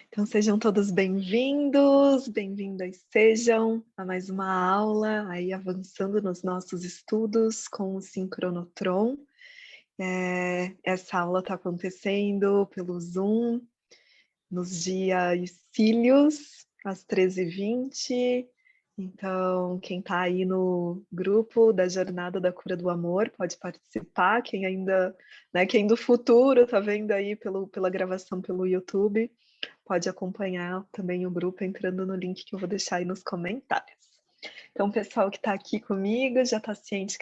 Então, sejam todos bem-vindos, bem-vindas sejam a mais uma aula, aí avançando nos nossos estudos com o sincronotron. Essa aula está acontecendo pelo Zoom, nos dias cílios, às 13h20. Então, quem está aí no grupo da Jornada da Cura do Amor pode participar. Quem ainda, quem do futuro está vendo aí pela gravação pelo YouTube, pode acompanhar também o grupo entrando no link que eu vou deixar aí nos comentários. Então, o pessoal que está aqui comigo já está ciente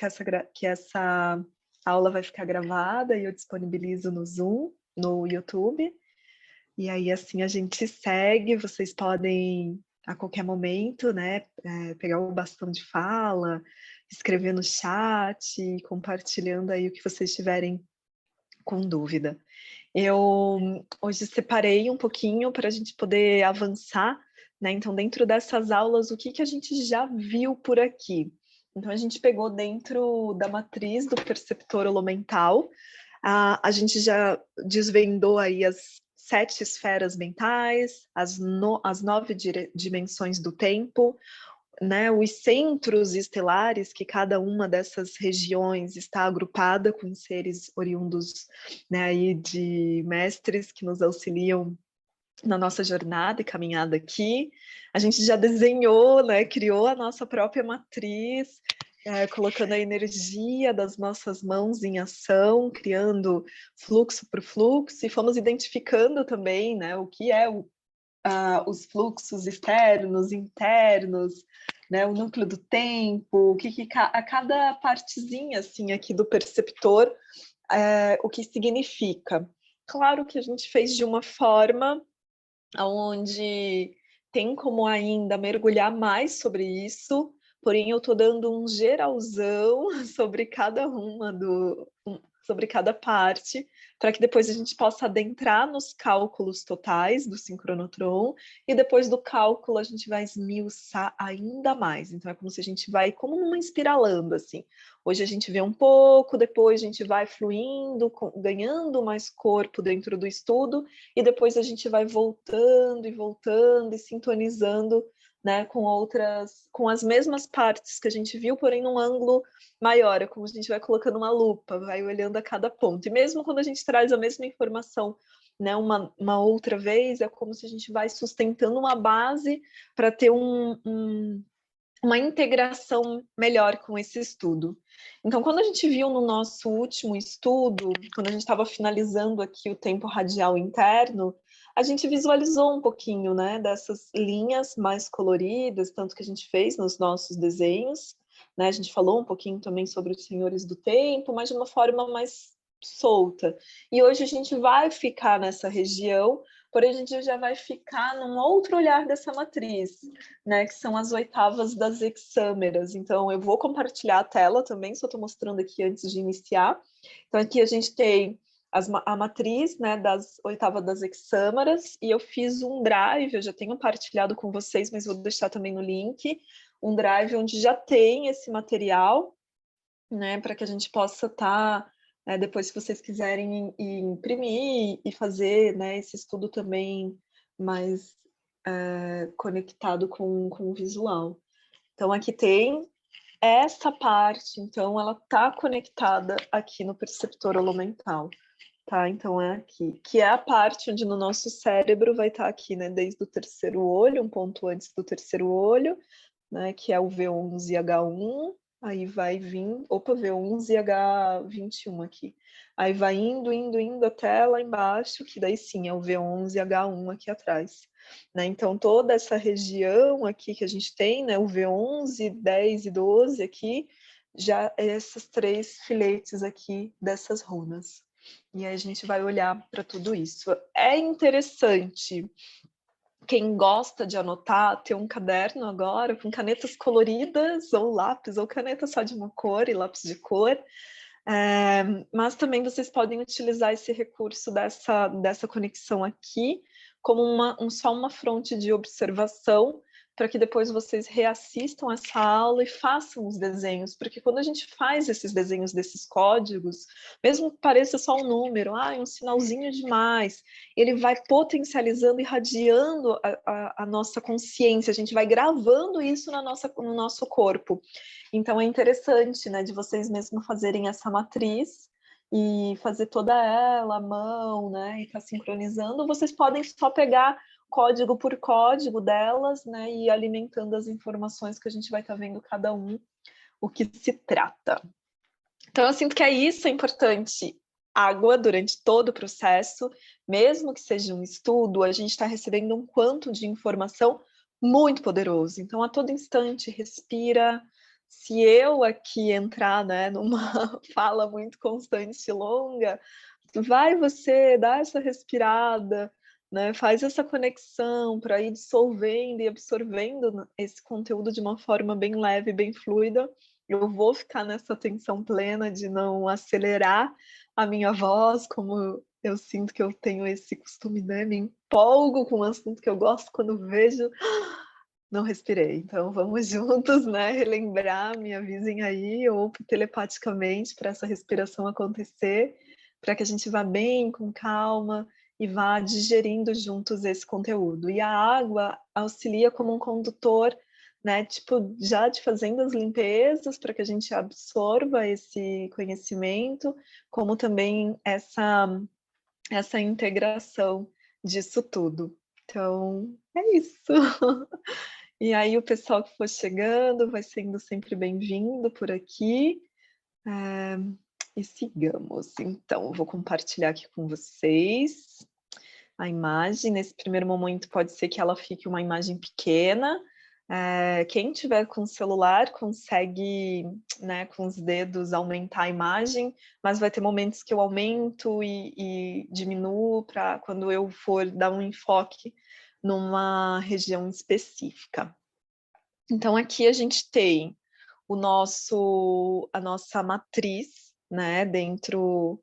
que essa aula vai ficar gravada e eu disponibilizo no Zoom, no YouTube. E aí, assim, a gente segue. Vocês podem, a qualquer momento, pegar o bastão de fala, escrever no chat, compartilhando aí o que vocês tiverem com dúvida. Eu hoje separei um pouquinho para a gente poder avançar, né? Então, dentro dessas aulas, o que a gente já viu por aqui? Então, a gente pegou dentro da matriz do perceptor holomental, a gente já desvendou aí as 7 esferas mentais, as 9 dimensões do tempo, né, os centros estelares, que cada uma dessas regiões está agrupada com seres oriundos, né, aí de mestres que nos auxiliam na nossa jornada e caminhada aqui. A gente já desenhou, né, criou a nossa própria matriz, colocando a energia das nossas mãos em ação, criando fluxo por fluxo, e fomos identificando também, né, o que é os fluxos externos, internos, né, o núcleo do tempo, a cada partezinha assim aqui do perceptor, o que significa. Claro que a gente fez de uma forma onde tem como ainda mergulhar mais sobre isso, porém eu estou dando um geralzão sobre sobre cada parte, para que depois a gente possa adentrar nos cálculos totais do sincronotron, e depois do cálculo a gente vai esmiuçar ainda mais. Então é como se a gente vai como numa espiralando, assim. Hoje a gente vê um pouco, depois a gente vai fluindo, ganhando mais corpo dentro do estudo, e depois a gente vai voltando e sintonizando, né, com as mesmas partes que a gente viu, porém num ângulo maior. É como a gente vai colocando uma lupa, vai olhando a cada ponto. E mesmo quando a gente traz a mesma informação, né, uma outra vez, é como se a gente vai sustentando uma base para ter uma integração melhor com esse estudo. Então, quando a gente viu no nosso último estudo, quando a gente estava finalizando aqui o tempo radial interno, a gente visualizou um pouquinho, né, dessas linhas mais coloridas, tanto que a gente fez nos nossos desenhos, né? A gente falou um pouquinho também sobre os senhores do tempo, mas de uma forma mais solta. E hoje a gente vai ficar nessa região, porém a gente já vai ficar num outro olhar dessa matriz, né, que são as oitavas das hexâmeras. Então, eu vou compartilhar a tela também, só estou mostrando aqui antes de iniciar. Então, aqui a gente tem a matriz, né, das oitavas das hexâmeras, e eu fiz um drive, eu já tenho partilhado com vocês, mas vou deixar também no link, um drive onde já tem esse material, né, para que a gente possa estar, depois, se vocês quiserem imprimir e fazer, né, esse estudo também mais conectado com o visual. Então, aqui tem essa parte, então, ela está conectada aqui no perceptor holomental, tá? Então, é aqui, que é a parte onde no nosso cérebro vai estar aqui, né, desde o terceiro olho, um ponto antes do terceiro olho, né, que é o V11 e H1, aí vai vir, V11 e H21 aqui. Aí vai indo até lá embaixo, que daí sim é o V11 e H1 aqui atrás. Né? Então, toda essa região aqui que a gente tem, né, o V11, 10 e 12 aqui, já é esses 3 filetes aqui dessas runas. E aí a gente vai olhar para tudo isso. É interessante, quem gosta de anotar, ter um caderno agora com canetas coloridas, ou lápis, ou caneta só de uma cor e lápis de cor. Mas também vocês podem utilizar esse recurso dessa conexão aqui como só uma fronte de observação, para que depois vocês reassistam essa aula e façam os desenhos, porque quando a gente faz esses desenhos desses códigos, mesmo que pareça só um número, um sinalzinho demais, ele vai potencializando, irradiando a nossa consciência, a gente vai gravando isso no nosso corpo. Então é interessante, né, de vocês mesmo fazerem essa matriz e fazer toda ela à mão, né, e tá sincronizando. Vocês podem só pegar código por código delas, né, e alimentando as informações que a gente vai estar vendo cada um, o que se trata. Então, eu sinto que é importante. Água durante todo o processo, mesmo que seja um estudo, a gente está recebendo um quanto de informação muito poderoso. Então, a todo instante, respira. Se eu aqui entrar, né, numa fala muito constante e longa, vai você dar essa respirada, né, faz essa conexão para ir dissolvendo e absorvendo esse conteúdo de uma forma bem leve, bem fluida. Eu vou ficar nessa atenção plena de não acelerar a minha voz, como eu sinto que eu tenho esse costume, né? Me empolgo com um assunto que eu gosto quando vejo. Não respirei, então vamos juntos, né? Relembrar, me avisem aí, ou telepaticamente, para essa respiração acontecer, para que a gente vá bem, com calma, e vá digerindo juntos esse conteúdo. E a água auxilia como um condutor, né? Tipo, já te fazendo as limpezas para que a gente absorva esse conhecimento, como também essa integração disso tudo. Então, é isso. E aí o pessoal que for chegando vai sendo sempre bem-vindo por aqui. E sigamos. Então, eu vou compartilhar aqui com vocês a imagem. Nesse primeiro momento pode ser que ela fique uma imagem pequena. Quem tiver com celular consegue, né, com os dedos aumentar a imagem, mas vai ter momentos que eu aumento e diminuo para quando eu for dar um enfoque numa região específica. Então aqui a gente tem a nossa matriz, né, dentro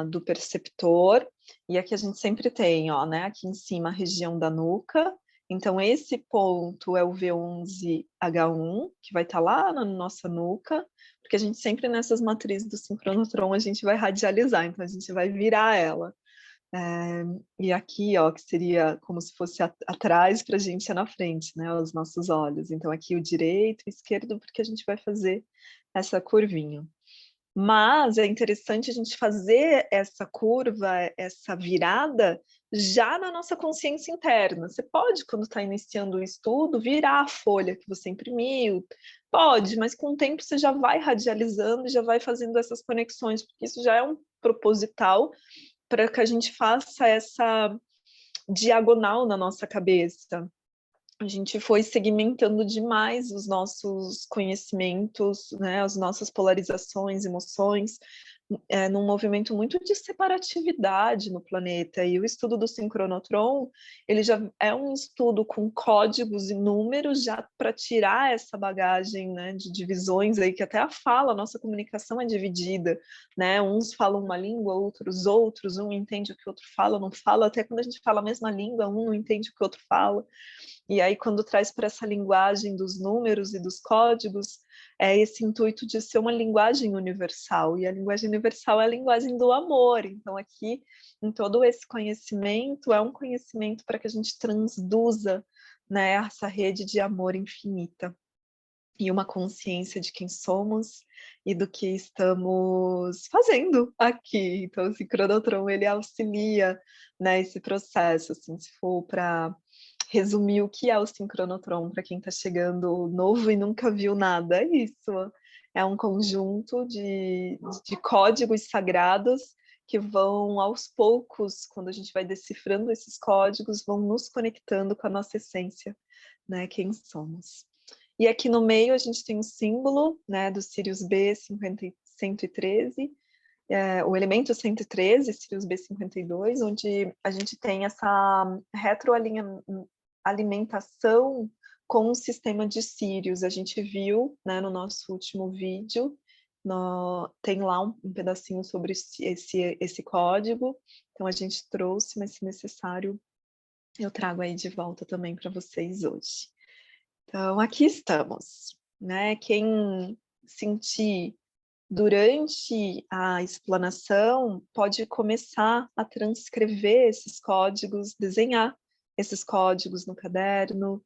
do perceptor, e aqui a gente sempre tem, ó, né, aqui em cima a região da nuca. Então esse ponto é o V11H1, que vai estar lá na nossa nuca, porque a gente sempre nessas matrizes do sincronotron a gente vai radializar, então a gente vai virar ela. E aqui, ó, que seria como se fosse atrás para a gente é na frente, né, os nossos olhos. Então aqui o direito e o esquerdo, porque a gente vai fazer essa curvinha. Mas é interessante a gente fazer essa curva, essa virada, já na nossa consciência interna. Você pode, quando está iniciando o estudo, virar a folha que você imprimiu, pode, mas com o tempo você já vai radializando e já vai fazendo essas conexões, porque isso já é um proposital para que a gente faça essa diagonal na nossa cabeça. A gente foi segmentando demais os nossos conhecimentos, né, as nossas polarizações, emoções, num movimento muito de separatividade no planeta. E o estudo do sincronotron, ele já é um estudo com códigos e números já para tirar essa bagagem, né, de divisões aí, que até a fala, a nossa comunicação é dividida, né? Uns falam uma língua, outros, um entende o que o outro fala, não fala, até quando a gente fala a mesma língua, um não entende o que o outro fala. E aí, quando traz para essa linguagem dos números e dos códigos, é esse intuito de ser uma linguagem universal. E a linguagem universal é a linguagem do amor. Então, aqui, em todo esse conhecimento, é um conhecimento para que a gente transduza, né, essa rede de amor infinita. E uma consciência de quem somos e do que estamos fazendo aqui. Então, o sincronotron, ele auxilia, né, esse processo, assim, se for para resumir o que é o sincronotron para quem está chegando novo e nunca viu nada, é isso. É um conjunto de códigos sagrados que vão aos poucos, quando a gente vai decifrando esses códigos, vão nos conectando com a nossa essência, né, quem somos. E aqui no meio a gente tem o símbolo, né, do Sirius B 113, o elemento 113, Sirius B52, onde a gente tem essa retroalimentação com o sistema de Sirius. A gente viu, né, no nosso último vídeo, tem lá um pedacinho sobre esse código, então a gente trouxe, mas se necessário eu trago aí de volta também para vocês hoje. Então, aqui estamos, né? Quem sentir durante a explanação pode começar a transcrever esses códigos, desenhar esses códigos no caderno,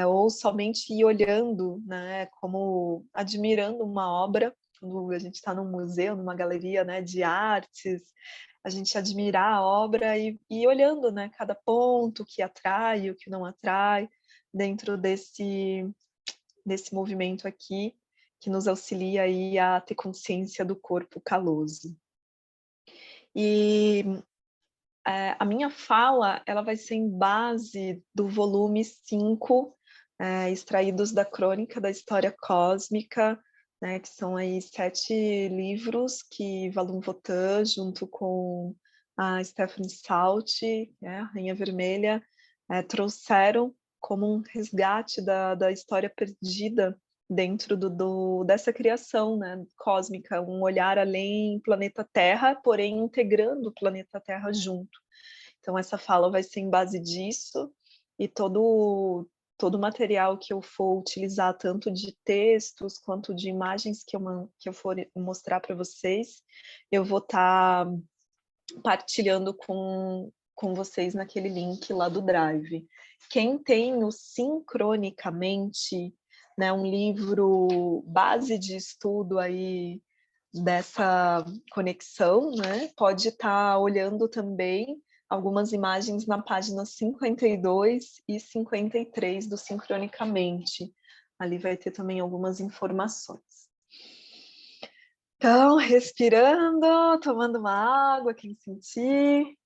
ou somente ir olhando, né? Como admirando uma obra. Quando a gente está num museu, numa galeria, né, de artes, a gente admirar a obra e olhando, né, cada ponto, o que atrai, o que não atrai, dentro desse movimento aqui, que nos auxilia aí a ter consciência do corpo caloso. E a minha fala, ela vai ser em base do volume 5, extraídos da Crônica da História Cósmica, né, que são aí 7 livros que Valum Votan, junto com a Stephanie Salt, né, a Rainha Vermelha, trouxeram como um resgate da história perdida dentro dessa criação, né, cósmica, um olhar além planeta Terra, porém integrando o planeta Terra junto. Então essa fala vai ser em base disso, e todo o material que eu for utilizar, tanto de textos quanto de imagens que eu for mostrar para vocês, eu vou estar partilhando com vocês naquele link lá do Drive. Quem tem o Sincronicamente, né, um livro base de estudo aí dessa conexão, né, pode estar olhando também algumas imagens na página 52 e 53 do Sincronicamente. Ali vai ter também algumas informações. Então, respirando, tomando uma água, quem sentir,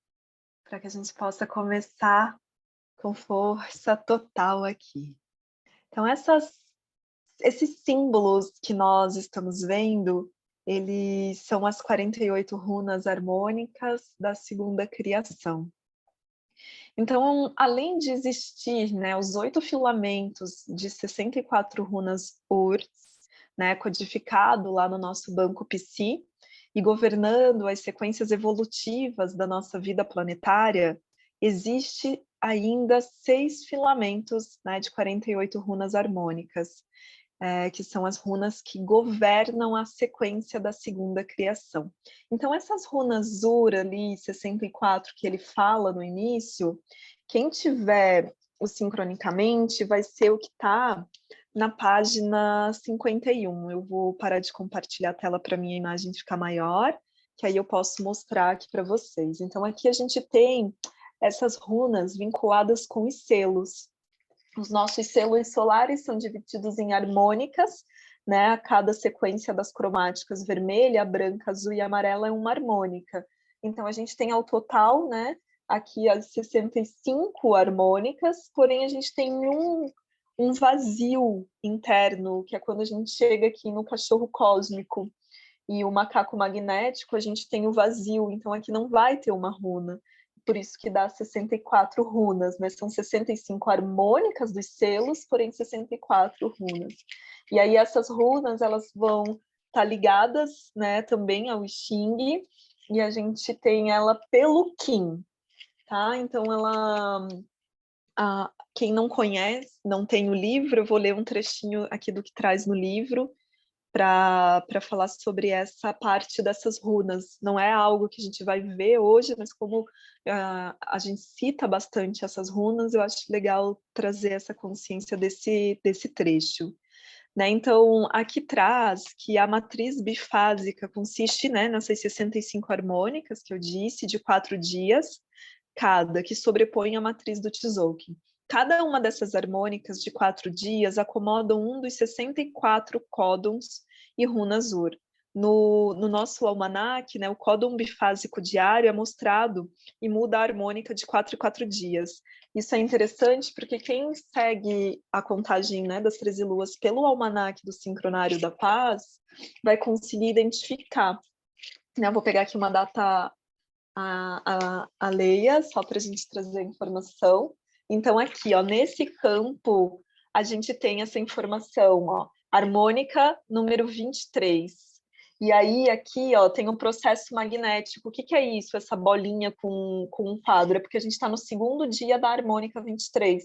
para que a gente possa começar com força total aqui. Então, esses símbolos que nós estamos vendo, eles são as 48 runas harmônicas da segunda criação. Então, além de existir, né, os 8 filamentos de 64 runas URTS, né, codificado lá no nosso banco Psi, e governando as sequências evolutivas da nossa vida planetária, existe ainda 6 filamentos, né, de 48 runas harmônicas, que são as runas que governam a sequência da segunda criação. Então, essas runas Ur ali, 64, que ele fala no início, quem tiver o Sincronicamente vai ser o que está na página 51. Eu vou parar de compartilhar a tela para minha imagem ficar maior, que aí eu posso mostrar aqui para vocês. Então, aqui a gente tem essas runas vinculadas com os selos. Os nossos selos solares são divididos em harmônicas, né? A cada sequência das cromáticas vermelha, branca, azul e amarela é uma harmônica. Então, a gente tem ao total, né, aqui as 65 harmônicas, porém a gente tem um vazio interno, que é quando a gente chega aqui no cachorro cósmico e o macaco magnético, a gente tem o vazio, então aqui não vai ter uma runa. Por isso que dá 64 runas, né? São 65 harmônicas dos selos, porém 64 runas. E aí essas runas, elas vão estar ligadas, né, também ao Xing, e a gente tem ela pelo Qin, tá? Então quem não conhece, não tem o livro, eu vou ler um trechinho aqui do que traz no livro, para falar sobre essa parte dessas runas. Não é algo que a gente vai ver hoje, mas como a gente cita bastante essas runas, eu acho legal trazer essa consciência desse trecho. Né? Então, aqui traz que a matriz bifásica consiste, né, nessas 65 harmônicas que eu disse, de 4 dias, cada, que sobrepõe a matriz do Tzolk'in. Cada uma dessas harmônicas de 4 dias acomoda um dos 64 códons e runas Ur. No nosso almanaque, né, o códon bifásico diário é mostrado e muda a harmônica de 4 em 4 dias. Isso é interessante porque quem segue a contagem, né, das 13 luas pelo almanaque do Sincronário da Paz vai conseguir identificar. Né, eu vou pegar aqui uma data a Leia, só para a gente trazer a informação. Então, aqui, ó, nesse campo, a gente tem essa informação, ó, harmônica número 23. E aí, aqui, ó, tem um processo magnético. O que, que é isso, essa bolinha com um quadro? É porque a gente está no segundo dia da harmônica 23.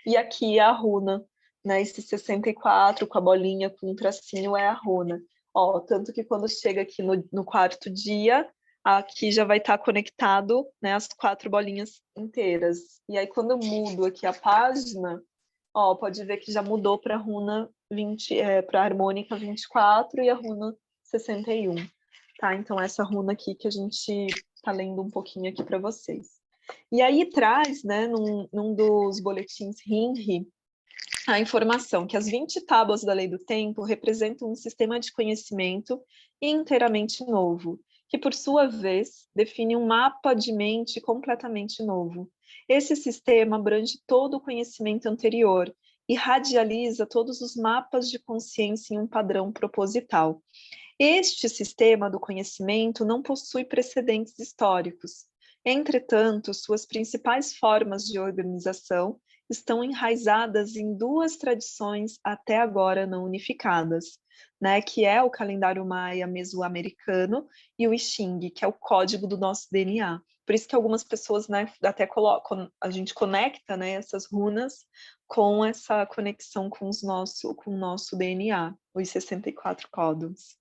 E aqui é a runa, né? Esse 64 com a bolinha, com um tracinho, é a runa. Ó, tanto que quando chega aqui no quarto dia, aqui já vai estar conectado, né, as 4 bolinhas inteiras. E aí, quando eu mudo aqui a página, ó, pode ver que já mudou para a runa 20, para a harmônica 24 e a runa 61. Tá? Então, essa runa aqui que a gente está lendo um pouquinho aqui para vocês. E aí traz, né, num dos boletins RINRI, a informação que as 20 tábuas da Lei do Tempo representam um sistema de conhecimento inteiramente novo, que, por sua vez, define um mapa de mente completamente novo. Esse sistema abrange todo o conhecimento anterior e radializa todos os mapas de consciência em um padrão proposital. Este sistema do conhecimento não possui precedentes históricos. Entretanto, suas principais formas de organização estão enraizadas em 2 tradições até agora não unificadas, né, que é o calendário maia mesoamericano e o I Ching, que é o código do nosso DNA. Por isso que algumas pessoas, né, até colocam, a gente conecta, né, essas runas com essa conexão com o nosso DNA, os 64 códigos.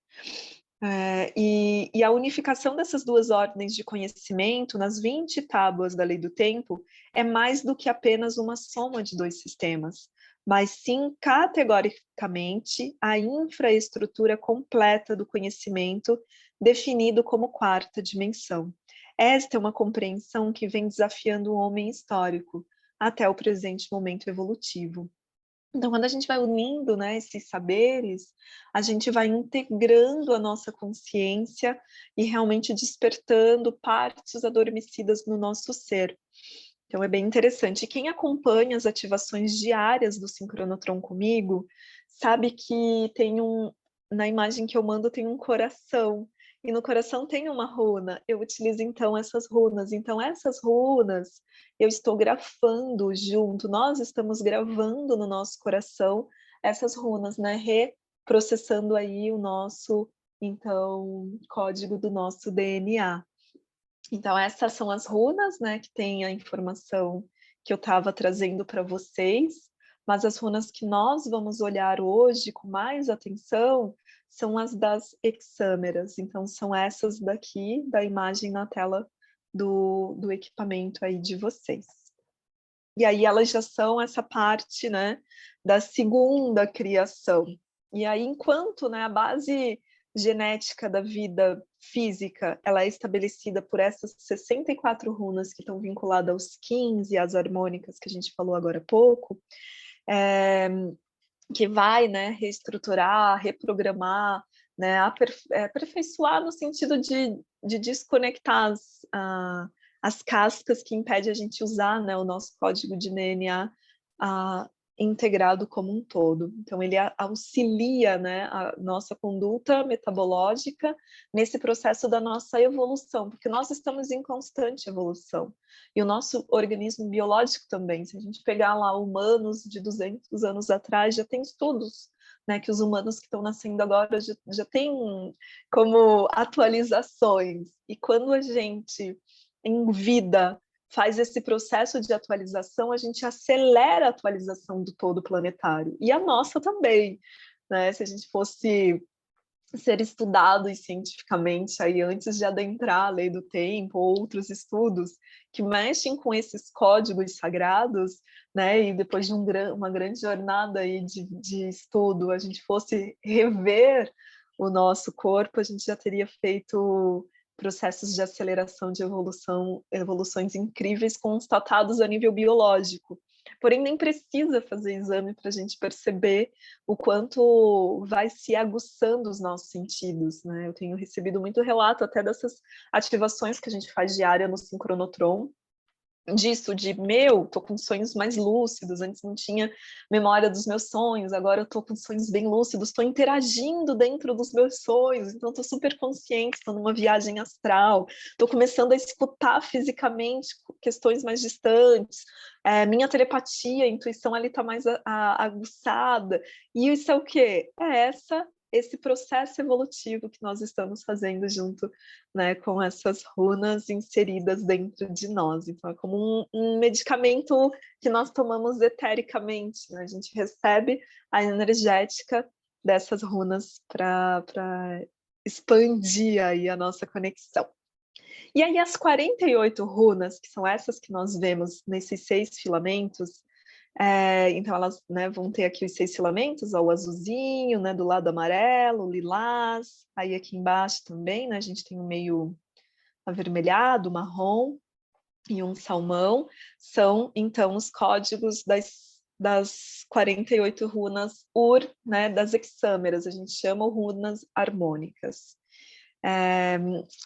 E a unificação dessas 2 ordens de conhecimento nas 20 tábuas da Lei do Tempo é mais do que apenas uma soma de 2 sistemas, mas sim, categoricamente, a infraestrutura completa do conhecimento definido como 4ª dimensão. Esta é uma compreensão que vem desafiando o homem histórico até o presente momento evolutivo. Então, quando a gente vai unindo, né, esses saberes, a gente vai integrando a nossa consciência e realmente despertando partes adormecidas no nosso ser. Então, é bem interessante. E quem acompanha as ativações diárias do sincronotron comigo, sabe que na imagem que eu mando tem um coração, e no coração tem uma runa. Eu utilizo, então, essas runas. Então, essas runas eu estou gravando junto, nós estamos gravando no nosso coração essas runas, né? Reprocessando aí o nosso, então, código do nosso DNA. Então, essas são as runas, né, que tem a informação que eu estava trazendo para vocês, mas as runas que nós vamos olhar hoje com mais atenção são as das hexâmeras. Então, são essas daqui, da imagem na tela do equipamento aí de vocês. E aí elas já são essa parte, né, da segunda criação. E aí, enquanto, né, a base genética da vida física, ela é estabelecida por essas 64 runas que estão vinculadas aos 15 e às harmônicas que a gente falou agora há pouco, que vai, né, reestruturar, reprogramar, né, aperfeiçoar no sentido de desconectar as cascas que impedem a gente usar, né, o nosso código de DNA integrado como um todo. Então, ele auxilia, né, a nossa conduta metabológica nesse processo da nossa evolução, porque nós estamos em constante evolução. E o nosso organismo biológico também. Se a gente pegar lá humanos de 200 anos atrás, já tem estudos, né, que os humanos que estão nascendo agora já têm como atualizações. E quando a gente, em vida, faz esse processo de atualização, a gente acelera a atualização do todo planetário. E a nossa também, né? Se a gente fosse ser estudado cientificamente aí antes de adentrar a lei do tempo, ou outros estudos que mexem com esses códigos sagrados, né? E depois de uma grande jornada aí de estudo, a gente fosse rever o nosso corpo, a gente já teria feito processos de aceleração de evoluções incríveis constatados a nível biológico. Porém, nem precisa fazer exame para a gente perceber o quanto vai se aguçando os nossos sentidos, né? Eu tenho recebido muito relato até dessas ativações que a gente faz diária no sincronotron, disso, tô com sonhos mais lúcidos, antes não tinha memória dos meus sonhos, agora eu tô com sonhos bem lúcidos, estou interagindo dentro dos meus sonhos, então estou super consciente, estou numa viagem astral, estou começando a escutar fisicamente questões mais distantes, minha telepatia, a intuição ali está mais aguçada, e isso é o quê? É essa esse processo evolutivo que nós estamos fazendo junto, né, com essas runas inseridas dentro de nós. Então, é como um medicamento que nós tomamos etericamente, né? A gente recebe a energética dessas runas para expandir aí a nossa conexão. E aí as 48 runas, que são essas que nós vemos nesses 6 filamentos, então elas, né, vão ter aqui os 6 filamentos, ó, o azulzinho, né, do lado amarelo, o lilás, aí aqui embaixo também, né, a gente tem um meio avermelhado, marrom e um salmão, são então os códigos das 48 runas né, das hexâmeras, a gente chama runas harmônicas.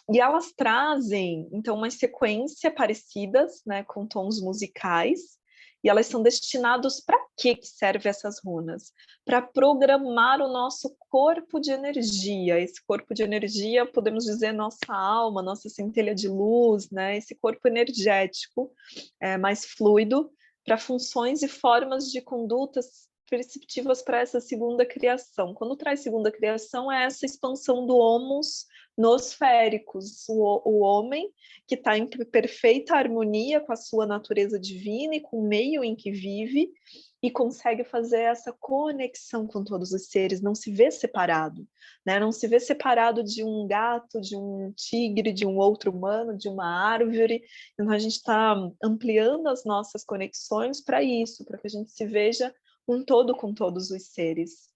E elas trazem, então, uma sequência parecidas, né, com tons musicais, e elas são destinadas para que servem essas runas? Para programar o nosso corpo de energia. Esse corpo de energia, podemos dizer, nossa alma, nossa centelha de luz, né? Esse corpo energético mais fluido, para funções e formas de condutas perceptivas para essa segunda criação. Quando traz segunda criação, é essa expansão do homos nosféricos, o homem que está em perfeita harmonia com a sua natureza divina e com o meio em que vive e consegue fazer essa conexão com todos os seres, não se vê separado, né? Não se vê separado de um gato, de um tigre, de um outro humano, de uma árvore. Então a gente está ampliando as nossas conexões para isso, para que a gente se veja um todo com todos os seres.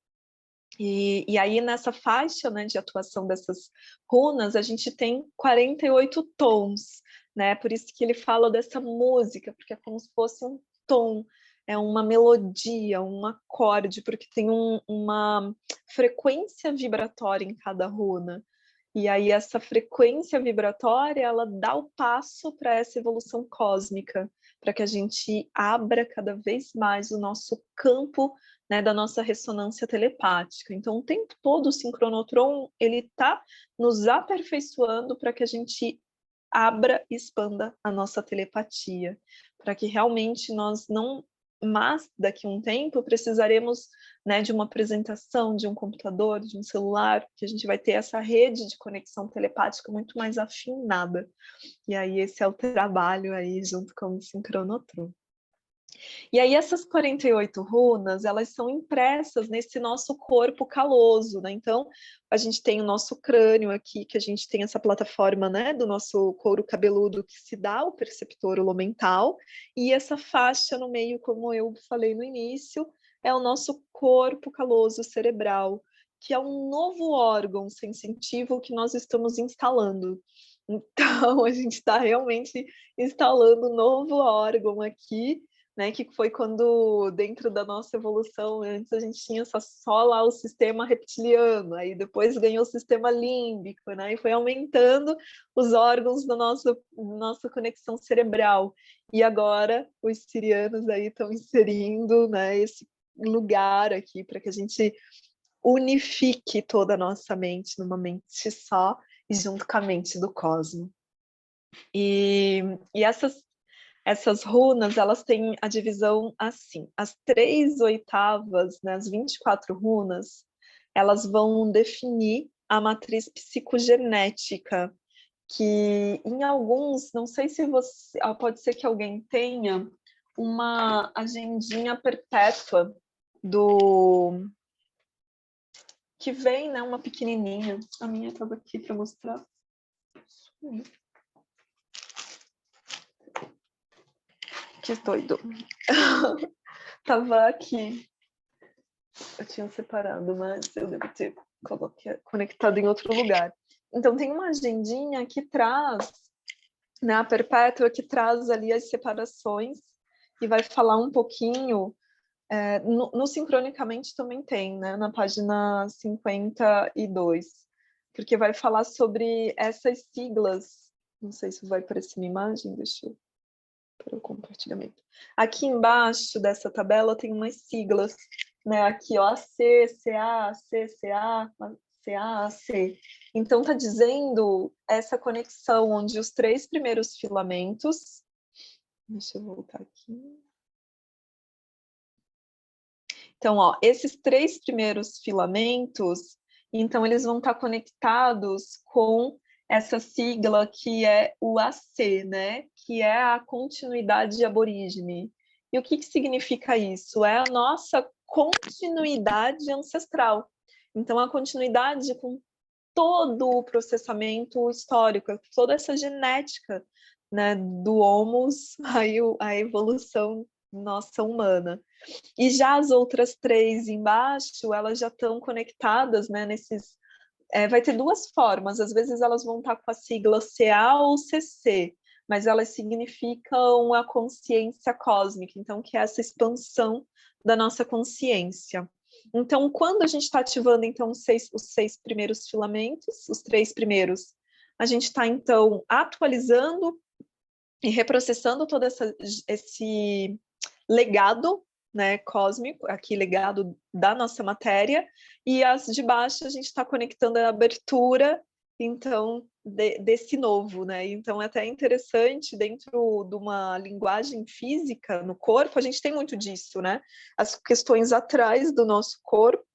E aí, nessa faixa, né, de atuação dessas runas, a gente tem 48 tons, né? Por isso que ele fala dessa música, porque é como se fosse um tom, é uma melodia, um acorde, porque tem uma frequência vibratória em cada runa. E aí, essa frequência vibratória, ela dá o passo para essa evolução cósmica, para que a gente abra cada vez mais o nosso campo, né, da nossa ressonância telepática. Então, o tempo todo o sincronotron ele está nos aperfeiçoando para que a gente abra e expanda a nossa telepatia, para que realmente nós não, mas daqui a um tempo precisaremos, né, de uma apresentação, de um computador, de um celular, que a gente vai ter essa rede de conexão telepática muito mais afinada. E aí esse é o trabalho aí junto com o sincronotron. E aí essas 48 runas, elas são impressas nesse nosso corpo caloso, né? Então, a gente tem o nosso crânio aqui, que a gente tem essa plataforma, né, do nosso couro cabeludo que se dá o perceptor holomental, e essa faixa no meio, como eu falei no início, é o nosso corpo caloso cerebral, que é um novo órgão sensitivo que nós estamos instalando. Então, a gente está realmente instalando um novo órgão aqui, né, que foi quando, dentro da nossa evolução, antes a gente tinha só lá o sistema reptiliano, aí depois ganhou o sistema límbico, né, e foi aumentando os órgãos da nossa conexão cerebral. E agora os sirianos aí estão inserindo, né, esse lugar aqui para que a gente unifique toda a nossa mente numa mente só e junto com a mente do cosmos. E essas runas, elas têm a divisão assim, as 3/8, né, as 24 runas, elas vão definir a matriz psicogenética, que em alguns, não sei se você, pode ser que alguém tenha uma agendinha perpétua do que vem, né, uma pequenininha. A minha estava aqui para mostrar. Que doido. Tava aqui. Eu tinha separado, mas eu devo ter conectado em outro lugar. Então, tem uma agendinha que traz, né, a Perpétua, que traz ali as separações e vai falar um pouquinho. No Sincronicamente também tem, né, na página 52, porque vai falar sobre essas siglas. Não sei se vai aparecer uma imagem, deixa eu para o compartilhamento. Aqui embaixo dessa tabela tem umas siglas, né? Aqui, ó, AC, CA, CCA, CAC. Então, está dizendo essa conexão onde os 3 primeiros filamentos... Deixa eu voltar aqui. Então, ó, esses 3 primeiros filamentos, Então, eles vão estar conectados com essa sigla que é o AC, né? Que é a continuidade aborígene. E o que significa isso? É a nossa continuidade ancestral. Então, a continuidade com todo o processamento histórico, toda essa genética, né, do Homus, a evolução nossa humana. E já as outras três embaixo, elas já estão conectadas, né, nesses... vai ter duas formas, às vezes elas vão estar com a sigla CA ou CC, mas elas significam a consciência cósmica, então, que é essa expansão da nossa consciência. Então, quando a gente está ativando, então, os seis primeiros filamentos, os três primeiros, a gente está, então, atualizando e reprocessando todo esse legado, né, cósmico, aqui legado da nossa matéria, e as de baixo a gente está conectando a abertura, então, desse novo, né? Então, é até interessante, dentro de uma linguagem física no corpo, a gente tem muito disso, né? As questões atrás do nosso corpo,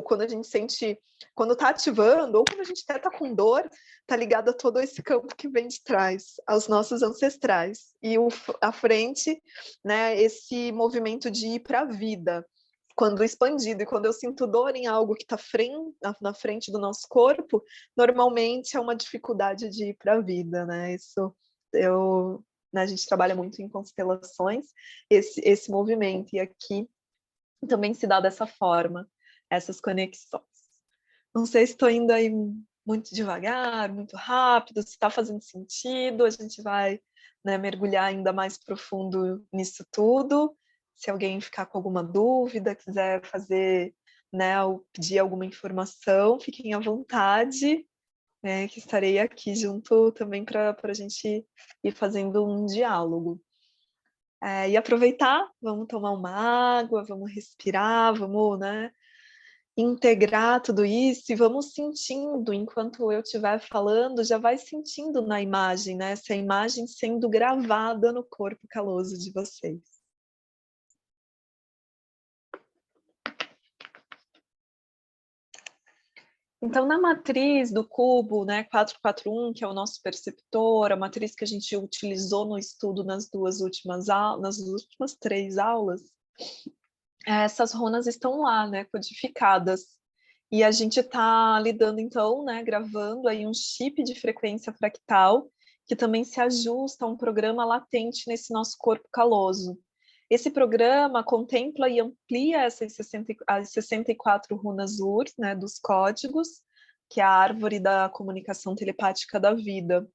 quando a gente sente, quando está ativando, ou quando a gente até está com dor, está ligado a todo esse campo que vem de trás, aos nossos ancestrais. E a frente, né, esse movimento de ir para a vida, quando expandido, e quando eu sinto dor em algo que está na frente do nosso corpo, normalmente é uma dificuldade de ir para a vida, né? Isso né, a gente trabalha muito em constelações, esse movimento, e aqui também se dá dessa forma, essas conexões. Não sei se estou indo aí muito devagar, muito rápido, se está fazendo sentido, a gente vai, né, mergulhar ainda mais profundo nisso tudo. Se alguém ficar com alguma dúvida, quiser fazer, né, ou pedir alguma informação, fiquem à vontade, né, que estarei aqui junto também para a gente ir fazendo um diálogo. E aproveitar, vamos tomar uma água, vamos respirar, vamos, né, integrar tudo isso, e vamos sentindo, enquanto eu estiver falando, já vai sentindo na imagem, né? Essa imagem sendo gravada no corpo caloso de vocês. Então, na matriz do cubo, né, 441, que é o nosso perceptor, a matriz que a gente utilizou no estudo nas nas últimas 3 aulas, essas runas estão lá, né, codificadas. E a gente está lidando, então, né, gravando aí um chip de frequência fractal, que também se ajusta a um programa latente nesse nosso corpo caloso. Esse programa contempla e amplia as 64 runas UR, né, dos códigos, que é a árvore da comunicação telepática da vida.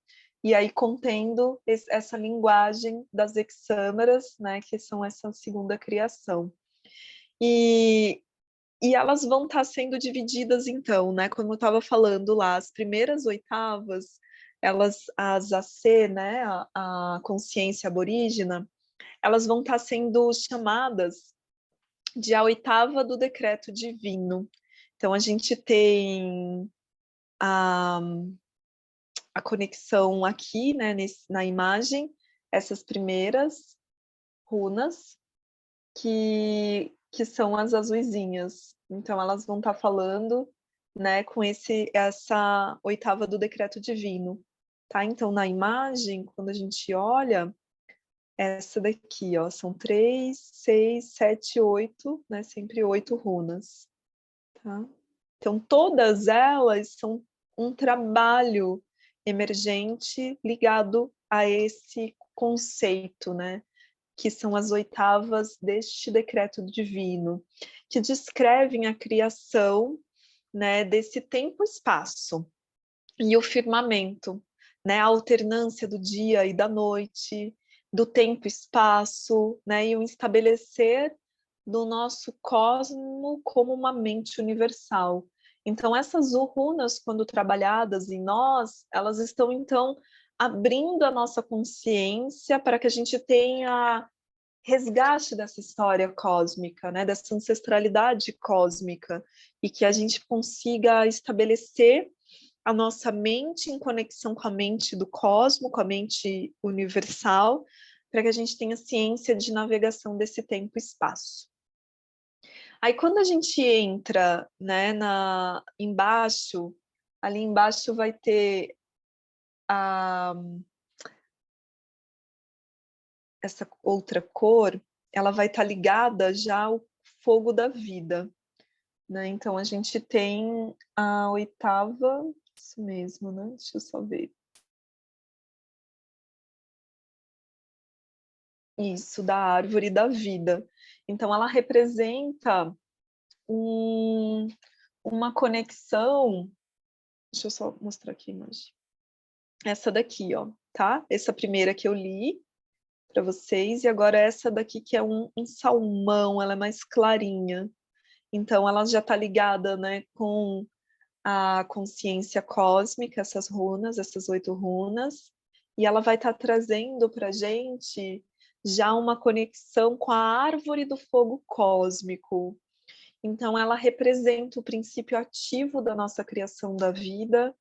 E aí contendo essa linguagem das hexâmeras, né, que são essa segunda criação. E elas vão estar sendo divididas, então, né? Como eu estava falando lá, as primeiras oitavas, as AC, né? A consciência aborígena, elas vão estar sendo chamadas de a oitava do decreto divino. Então, a gente tem a conexão aqui, né? Na imagem, essas primeiras runas, que são as azuisinhas. Então, elas vão estar falando, né, com essa oitava do decreto divino. Tá? Então, na imagem, quando a gente olha, essa daqui, ó, são 3, 6, 7, 8, né, sempre 8 runas. Tá? Então, todas elas são um trabalho emergente ligado a esse conceito, né? Que são as oitavas deste decreto divino, que descrevem a criação, né, desse tempo-espaço e o firmamento, né, a alternância do dia e da noite, do tempo-espaço, né, e o estabelecer do nosso cosmo como uma mente universal. Então, essas runas, quando trabalhadas em nós, elas estão, então, abrindo a nossa consciência para que a gente tenha resgate dessa história cósmica, né, dessa ancestralidade cósmica, e que a gente consiga estabelecer a nossa mente em conexão com a mente do cosmo, com a mente universal, para que a gente tenha ciência de navegação desse tempo e espaço. Aí quando a gente entra, né, embaixo, ali embaixo vai ter essa outra cor, ela vai estar ligada já ao fogo da vida, né? Então a gente tem a oitava, isso mesmo, né? Deixa eu só ver. Isso, da árvore da vida. Então ela representa uma conexão. Deixa eu só mostrar aqui a imagem. Essa daqui, ó, tá? Essa primeira que eu li para vocês, e agora essa daqui que é um salmão, ela é mais clarinha. Então ela já está ligada, né, com a consciência cósmica, essas runas, essas 8 runas, e ela vai estar trazendo para a gente já uma conexão com a árvore do fogo cósmico. Então ela representa o princípio ativo da nossa criação da vida,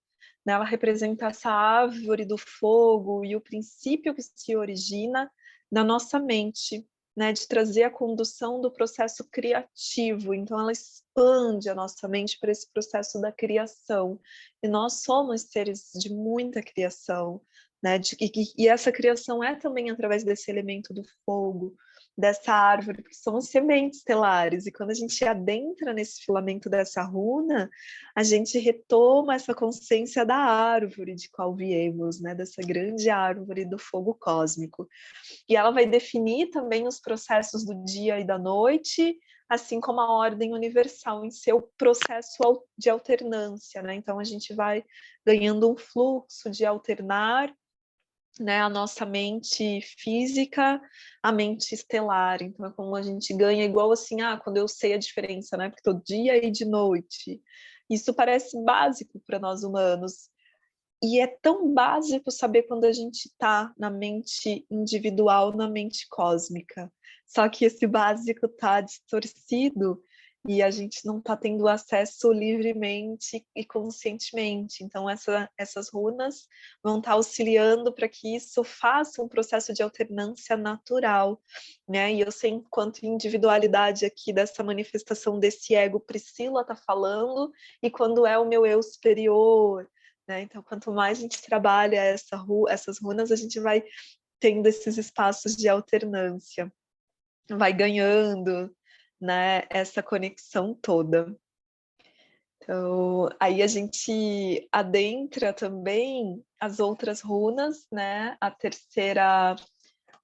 né? Ela representa essa árvore do fogo e o princípio que se origina na nossa mente, né? De trazer a condução do processo criativo. Então ela expande a nossa mente para esse processo da criação. E nós somos seres de muita criação, né? E essa criação é também através desse elemento do fogo, dessa árvore, porque somos sementes estelares, e quando a gente adentra nesse filamento dessa runa, a gente retoma essa consciência da árvore de qual viemos, né? Dessa grande árvore do fogo cósmico. E ela vai definir também os processos do dia e da noite, assim como a ordem universal em seu processo de alternância, né? Então a gente vai ganhando um fluxo de alternar, né, a nossa mente física, a mente estelar. Então é como a gente ganha igual assim, quando eu sei a diferença, né? Porque todo dia e de noite. Isso parece básico para nós humanos. E é tão básico saber quando a gente está na mente individual, na mente cósmica. Só que esse básico está distorcido e a gente não está tendo acesso livremente e conscientemente. Então, essas runas vão estar auxiliando para que isso faça um processo de alternância natural, né? E eu sei, enquanto individualidade aqui dessa manifestação desse ego, Priscila está falando, e quando é o meu eu superior, né? Então, quanto mais a gente trabalha essas runas, a gente vai tendo esses espaços de alternância, vai ganhando, né, essa conexão toda. Então, aí a gente adentra também as outras runas, né? A terceira,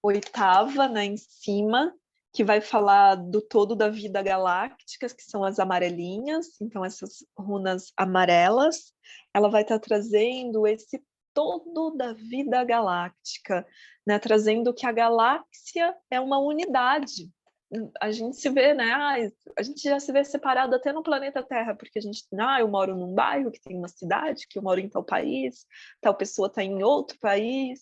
oitava, né, em cima, que vai falar do todo da vida galáctica, que são as amarelinhas. Então, essas runas amarelas, ela vai estar trazendo esse todo da vida galáctica, né? Trazendo que a galáxia é uma unidade. A gente se vê, né? A gente já se vê separado até no planeta Terra, porque a gente, eu moro num bairro que tem uma cidade, que eu moro em tal país, tal pessoa está em outro país,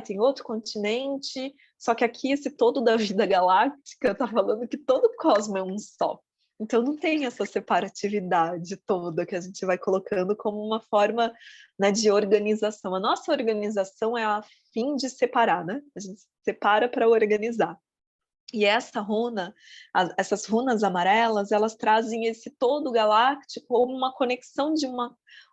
tem outro continente, só que aqui esse todo da vida galáctica está falando que todo o cosmos é um só. Então não tem essa separatividade toda que a gente vai colocando como uma forma, né, de organização. A nossa organização é a fim de separar, né? A gente separa para organizar. E essa runa, essas runas amarelas, elas trazem esse todo galáctico como uma conexão de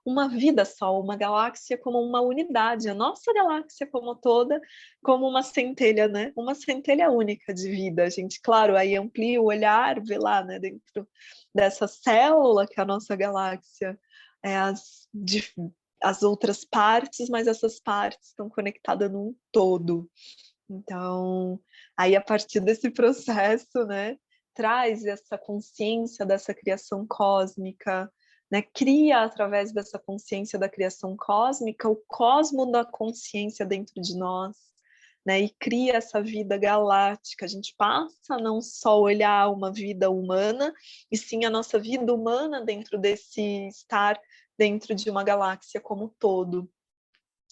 uma vida só, uma galáxia como uma unidade, a nossa galáxia como toda, como uma centelha, né? Uma centelha única de vida. A gente, claro, aí amplia o olhar, vê lá, né, dentro dessa célula que é a nossa galáxia, as outras partes, mas essas partes estão conectadas num todo. Então, aí a partir desse processo, né, traz essa consciência dessa criação cósmica, né, cria através dessa consciência da criação cósmica o cosmo da consciência dentro de nós, né, e cria essa vida galáctica. A gente passa a não só olhar uma vida humana, e sim a nossa vida humana dentro desse estar dentro de uma galáxia como um todo.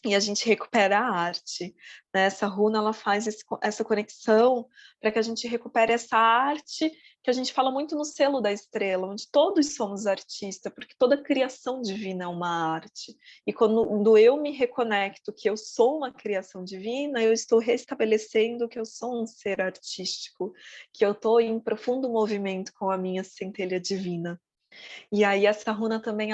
e a gente recupera a arte, né? Essa runa, ela faz essa conexão para que a gente recupere essa arte que a gente fala muito no selo da estrela, onde todos somos artistas, porque toda criação divina é uma arte. E quando eu me reconecto que eu sou uma criação divina, eu estou restabelecendo que eu sou um ser artístico, que eu estou em profundo movimento com a minha centelha divina. E aí essa runa também,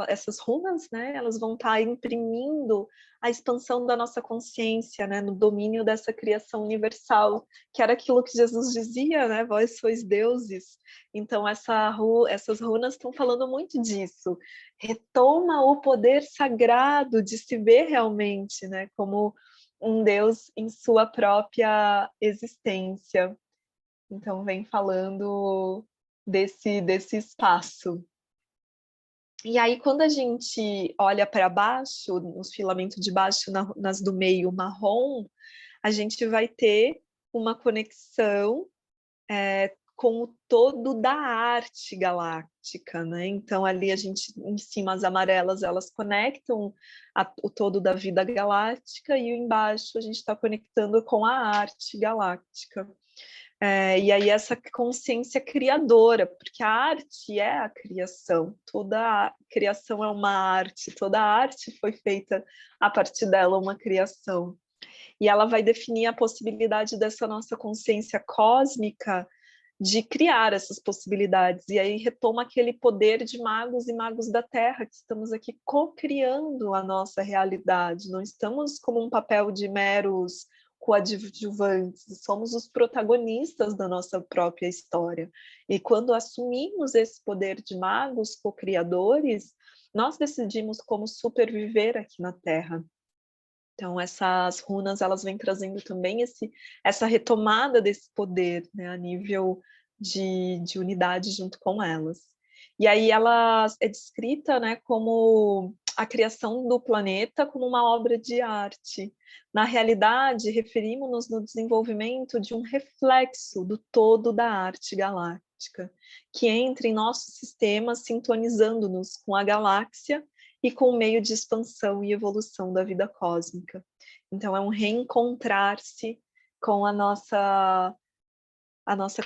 essas runas, né, elas vão estar imprimindo a expansão da nossa consciência, né, no domínio dessa criação universal, que era aquilo que Jesus dizia, né, vós sois deuses. Então essas runas estão falando muito disso. Retoma o poder sagrado de se ver realmente, né, como um Deus em sua própria existência. Então vem falando desse espaço. E aí, quando a gente olha para baixo, nos filamentos de baixo, nas do meio marrom, a gente vai ter uma conexão com o todo da arte galáctica, né? Então, ali a gente, em cima, as amarelas, elas conectam o todo da vida galáctica, e embaixo a gente está conectando com a arte galáctica. E aí essa consciência criadora, porque a arte é a criação, toda a criação é uma arte, toda a arte foi feita a partir dela, uma criação. E ela vai definir a possibilidade dessa nossa consciência cósmica de criar essas possibilidades. E aí retoma aquele poder de magos e magos da Terra, que estamos aqui co-criando a nossa realidade, não estamos como um papel de meros coadjuvantes, somos os protagonistas da nossa própria história. E quando assumimos esse poder de magos co-criadores, nós decidimos como superviver aqui na Terra. Então, essas runas, elas vêm trazendo também essa retomada desse poder, né, a nível de unidade junto com elas. E aí ela é descrita, né, como a criação do planeta como uma obra de arte. Na realidade, referimos-nos no desenvolvimento de um reflexo do todo da arte galáctica, que entra em nosso sistema sintonizando-nos com a galáxia e com o meio de expansão e evolução da vida cósmica. Então, é um reencontrar-se com a nossa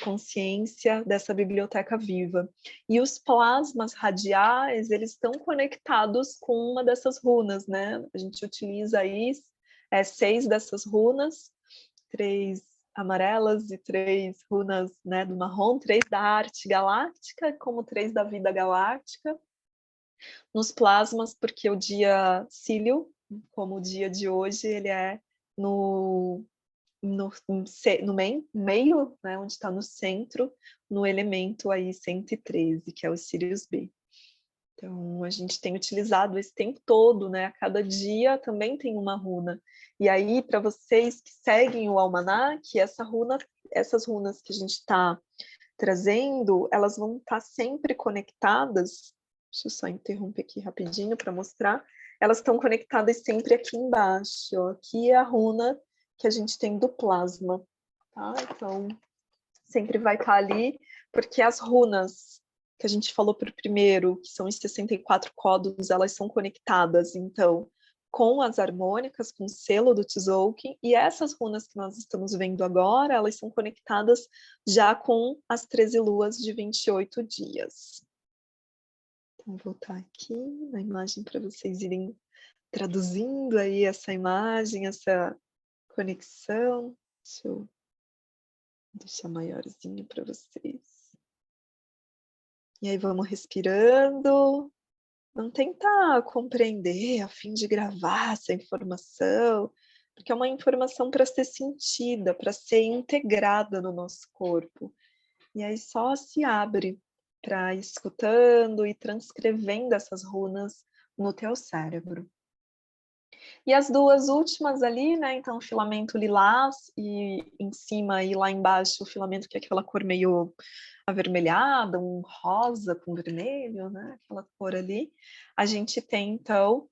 consciência dessa biblioteca viva. E os plasmas radiais, eles estão conectados com uma dessas runas, né? A gente utiliza aí 6 dessas runas, 3 amarelas e 3 runas, né, do marrom, 3 da arte galáctica, como 3 da vida galáctica. Nos plasmas, porque o dia Cílio, como o dia de hoje, ele é no meio, né, onde está no centro, no elemento aí 113, que é o Sirius B. Então, a gente tem utilizado esse tempo todo, né? A cada dia também tem uma runa. E aí, para vocês que seguem o almanaque, essas runas que a gente está trazendo, elas vão estar sempre conectadas. Deixa eu só interromper aqui rapidinho para mostrar. Elas estão conectadas sempre aqui embaixo. Ó. Aqui é a runa que a gente tem do plasma. Tá? Então, sempre vai estar ali, porque as runas que a gente falou por primeiro, que são os 64 códigos, elas são conectadas, então, com as harmônicas, com o selo do Tzolk'in, e essas runas que nós estamos vendo agora, elas são conectadas já com as 13 luas de 28 dias. Então, vou voltar aqui na imagem para vocês irem traduzindo aí essa imagem, essa conexão. Deixa eu deixar maiorzinho para vocês. E aí vamos respirando. Não tentar compreender a fim de gravar essa informação, porque é uma informação para ser sentida, para ser integrada no nosso corpo. E aí só se abre para ir escutando e transcrevendo essas runas no teu cérebro. E as duas últimas ali, né? Então, o filamento lilás e em cima e lá embaixo o filamento que é aquela cor meio avermelhada, um rosa com vermelho, né? Aquela cor ali. A gente tem, então...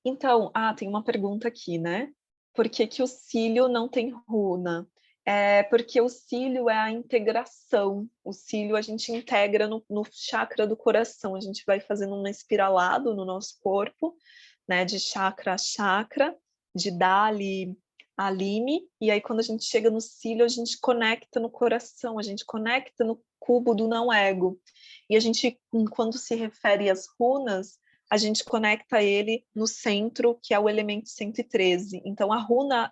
Então, tem uma pergunta aqui, né? Por que que o cílio não tem runa? É porque o cílio é a integração. O cílio a gente integra no chakra do coração. A gente vai fazendo um espiralado no nosso corpo, né? De chakra a chakra, de Dali a Lime. E aí, quando a gente chega no cílio, a gente conecta no coração, a gente conecta no cubo do não-ego. E a gente, quando se refere às runas, a gente conecta ele no centro, que é o elemento 113. Então, a runa...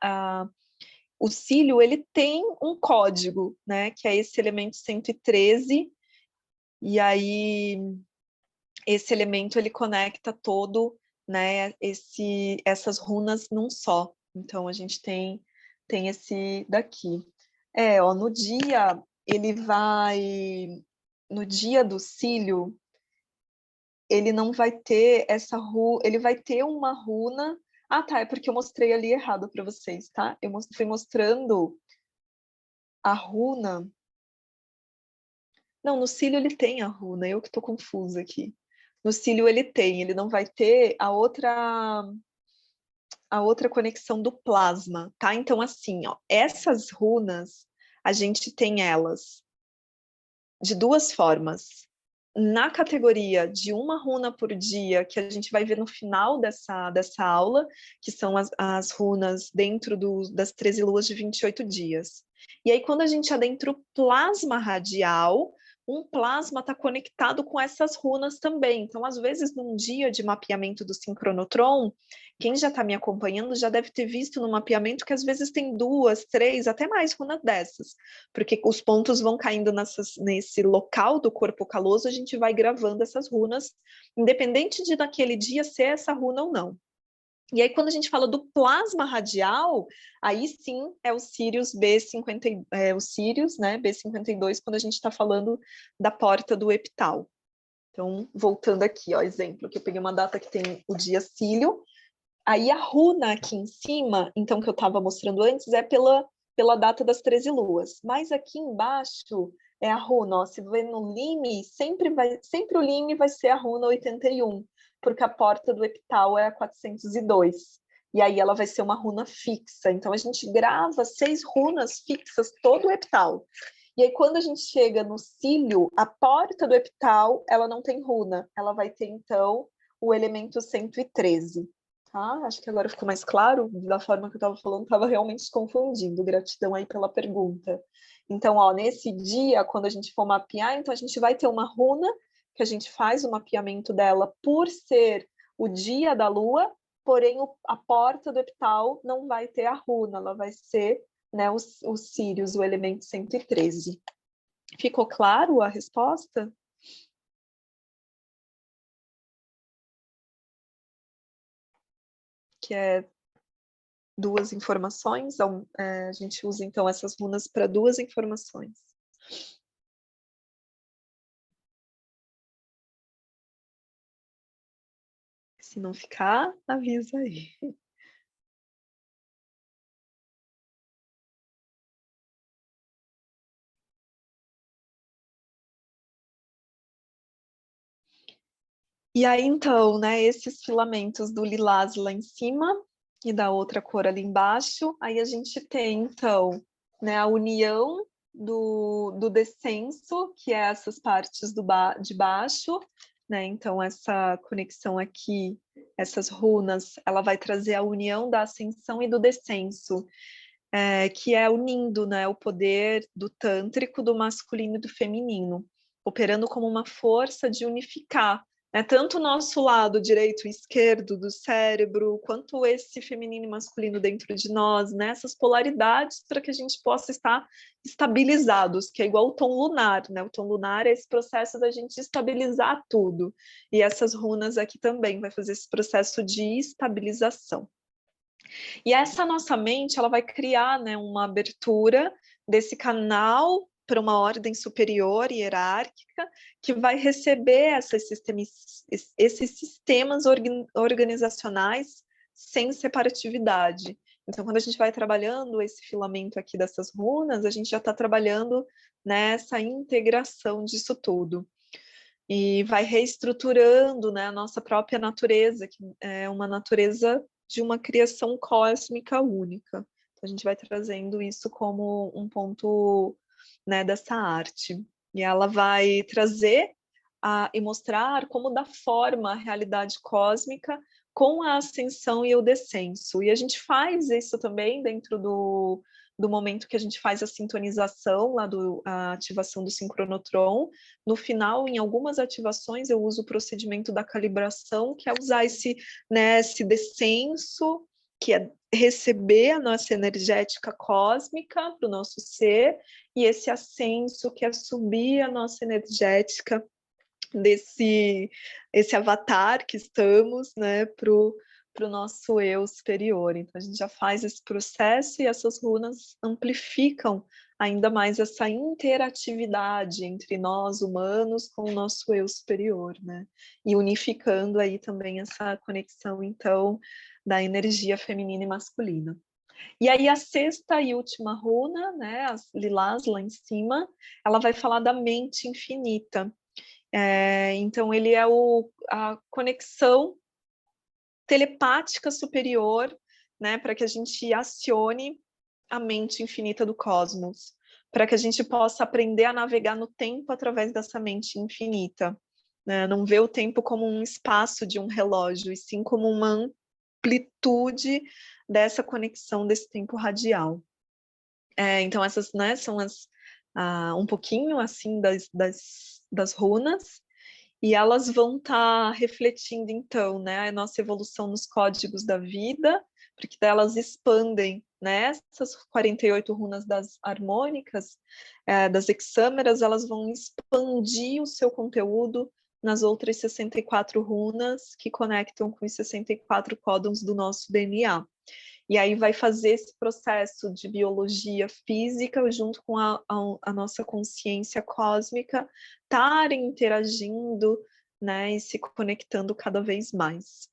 O cílio, ele tem um código, né, que é esse elemento 113, e aí esse elemento ele conecta todo, né, essas runas num só. Então a gente tem esse daqui. Ó, no dia do cílio, ele não vai ter ele vai ter uma runa. Ah, tá, é porque eu mostrei ali errado para vocês, tá? Eu fui mostrando a runa. Não, no cílio ele tem a runa, eu que estou confusa aqui. No cílio ele não vai ter a outra conexão do plasma, tá? Então, assim, ó, essas runas, a gente tem elas de duas formas. Na categoria de uma runa por dia, que a gente vai ver no final dessa aula, que são as runas dentro das 13 luas de 28 dias. E aí, quando a gente adentra o plasma radial, um plasma está conectado com essas runas também. Então, às vezes, num dia de mapeamento do sincronotron, quem já está me acompanhando já deve ter visto no mapeamento que às vezes tem 2, 3, até mais runas dessas, porque os pontos vão caindo nesse local do corpo caloso, a gente vai gravando essas runas, independente de naquele dia ser essa runa ou não. E aí, quando a gente fala do plasma radial, aí sim é o Sirius B50, o Sirius, né, B52, quando a gente está falando da porta do epital. Então, voltando aqui, ó, exemplo, que eu peguei uma data que tem o dia cílio, aí a runa aqui em cima, então, que eu estava mostrando antes, é pela data das 13 luas. Mas aqui embaixo é a runa, ó, se vê no Lime, sempre o Lime vai ser a runa 81, porque a porta do epital é a 402. E aí ela vai ser uma runa fixa. Então a gente grava 6 runas fixas todo o epital. E aí quando a gente chega no cílio, a porta do epital, ela não tem runa. Ela vai ter então o elemento 113. Tá? Acho que agora ficou mais claro, da forma que eu estava falando, estava realmente confundindo. Gratidão aí pela pergunta. Então, ó, nesse dia, quando a gente for mapear, então a gente vai ter uma runa, que a gente faz o mapeamento dela por ser o dia da Lua, porém a porta do epital não vai ter a runa, ela vai ser, né, o Sirius, o elemento 113. Ficou claro a resposta? Que é duas informações, a gente usa então essas runas para duas informações. Se não ficar, avisa aí. E aí, então, né, esses filamentos do lilás lá em cima e da outra cor ali embaixo, aí a gente tem, então, né, a união do descenso, que é essas partes de baixo, né, então essa conexão aqui, essas runas, ela vai trazer a união da ascensão e do descenso, que é unindo, né, o poder do tântrico, do masculino e do feminino, operando como uma força de unificar, né, tanto o nosso lado direito e esquerdo do cérebro, quanto esse feminino e masculino dentro de nós, né, essas polaridades para que a gente possa estar estabilizados, que é igual o tom lunar, né? O tom lunar é esse processo da gente estabilizar tudo, e essas runas aqui também vai fazer esse processo de estabilização. E essa nossa mente, ela vai criar, né, uma abertura desse canal para uma ordem superior e hierárquica que vai receber esses sistemas organizacionais sem separatividade. Então, quando a gente vai trabalhando esse filamento aqui dessas runas, a gente já está trabalhando nessa integração disso tudo. E vai reestruturando, né, a nossa própria natureza, que é uma natureza de uma criação cósmica única. Então, A gente vai trazendo isso como um ponto, né, dessa arte. E ela vai trazer e mostrar como dá forma à realidade cósmica com a ascensão e o descenso. E a gente faz isso também dentro do momento que a gente faz a sintonização, a ativação do sincronotron. No final, em algumas ativações, eu uso o procedimento da calibração, que é usar esse descenso, que é receber a nossa energética cósmica para o nosso ser, e esse ascenso, que é subir a nossa energética esse avatar que estamos, né, para o nosso eu superior. Então, a gente já faz esse processo e essas runas amplificam ainda mais essa interatividade entre nós, humanos, com o nosso eu superior, né? E unificando aí também essa conexão, então, da energia feminina e masculina. E aí a sexta e última runa, né, as lilás lá em cima, ela vai falar da mente infinita. Então, ele é a conexão telepática superior, né, para que a gente acione a mente infinita do cosmos, para que a gente possa aprender a navegar no tempo através dessa mente infinita, né? Não ver o tempo como um espaço de um relógio, e sim como uma amplitude dessa conexão desse tempo radial. Então, essas, né, são um pouquinho assim das runas, e elas vão estar refletindo, então, né, a nossa evolução nos códigos da vida, porque elas expandem, né, essas 48 runas das harmônicas, das hexâmeras, elas vão expandir o seu conteúdo nas outras 64 runas que conectam com os 64 códons do nosso DNA. E aí vai fazer esse processo de biologia física junto com a nossa consciência cósmica estarem interagindo, né, e se conectando cada vez mais.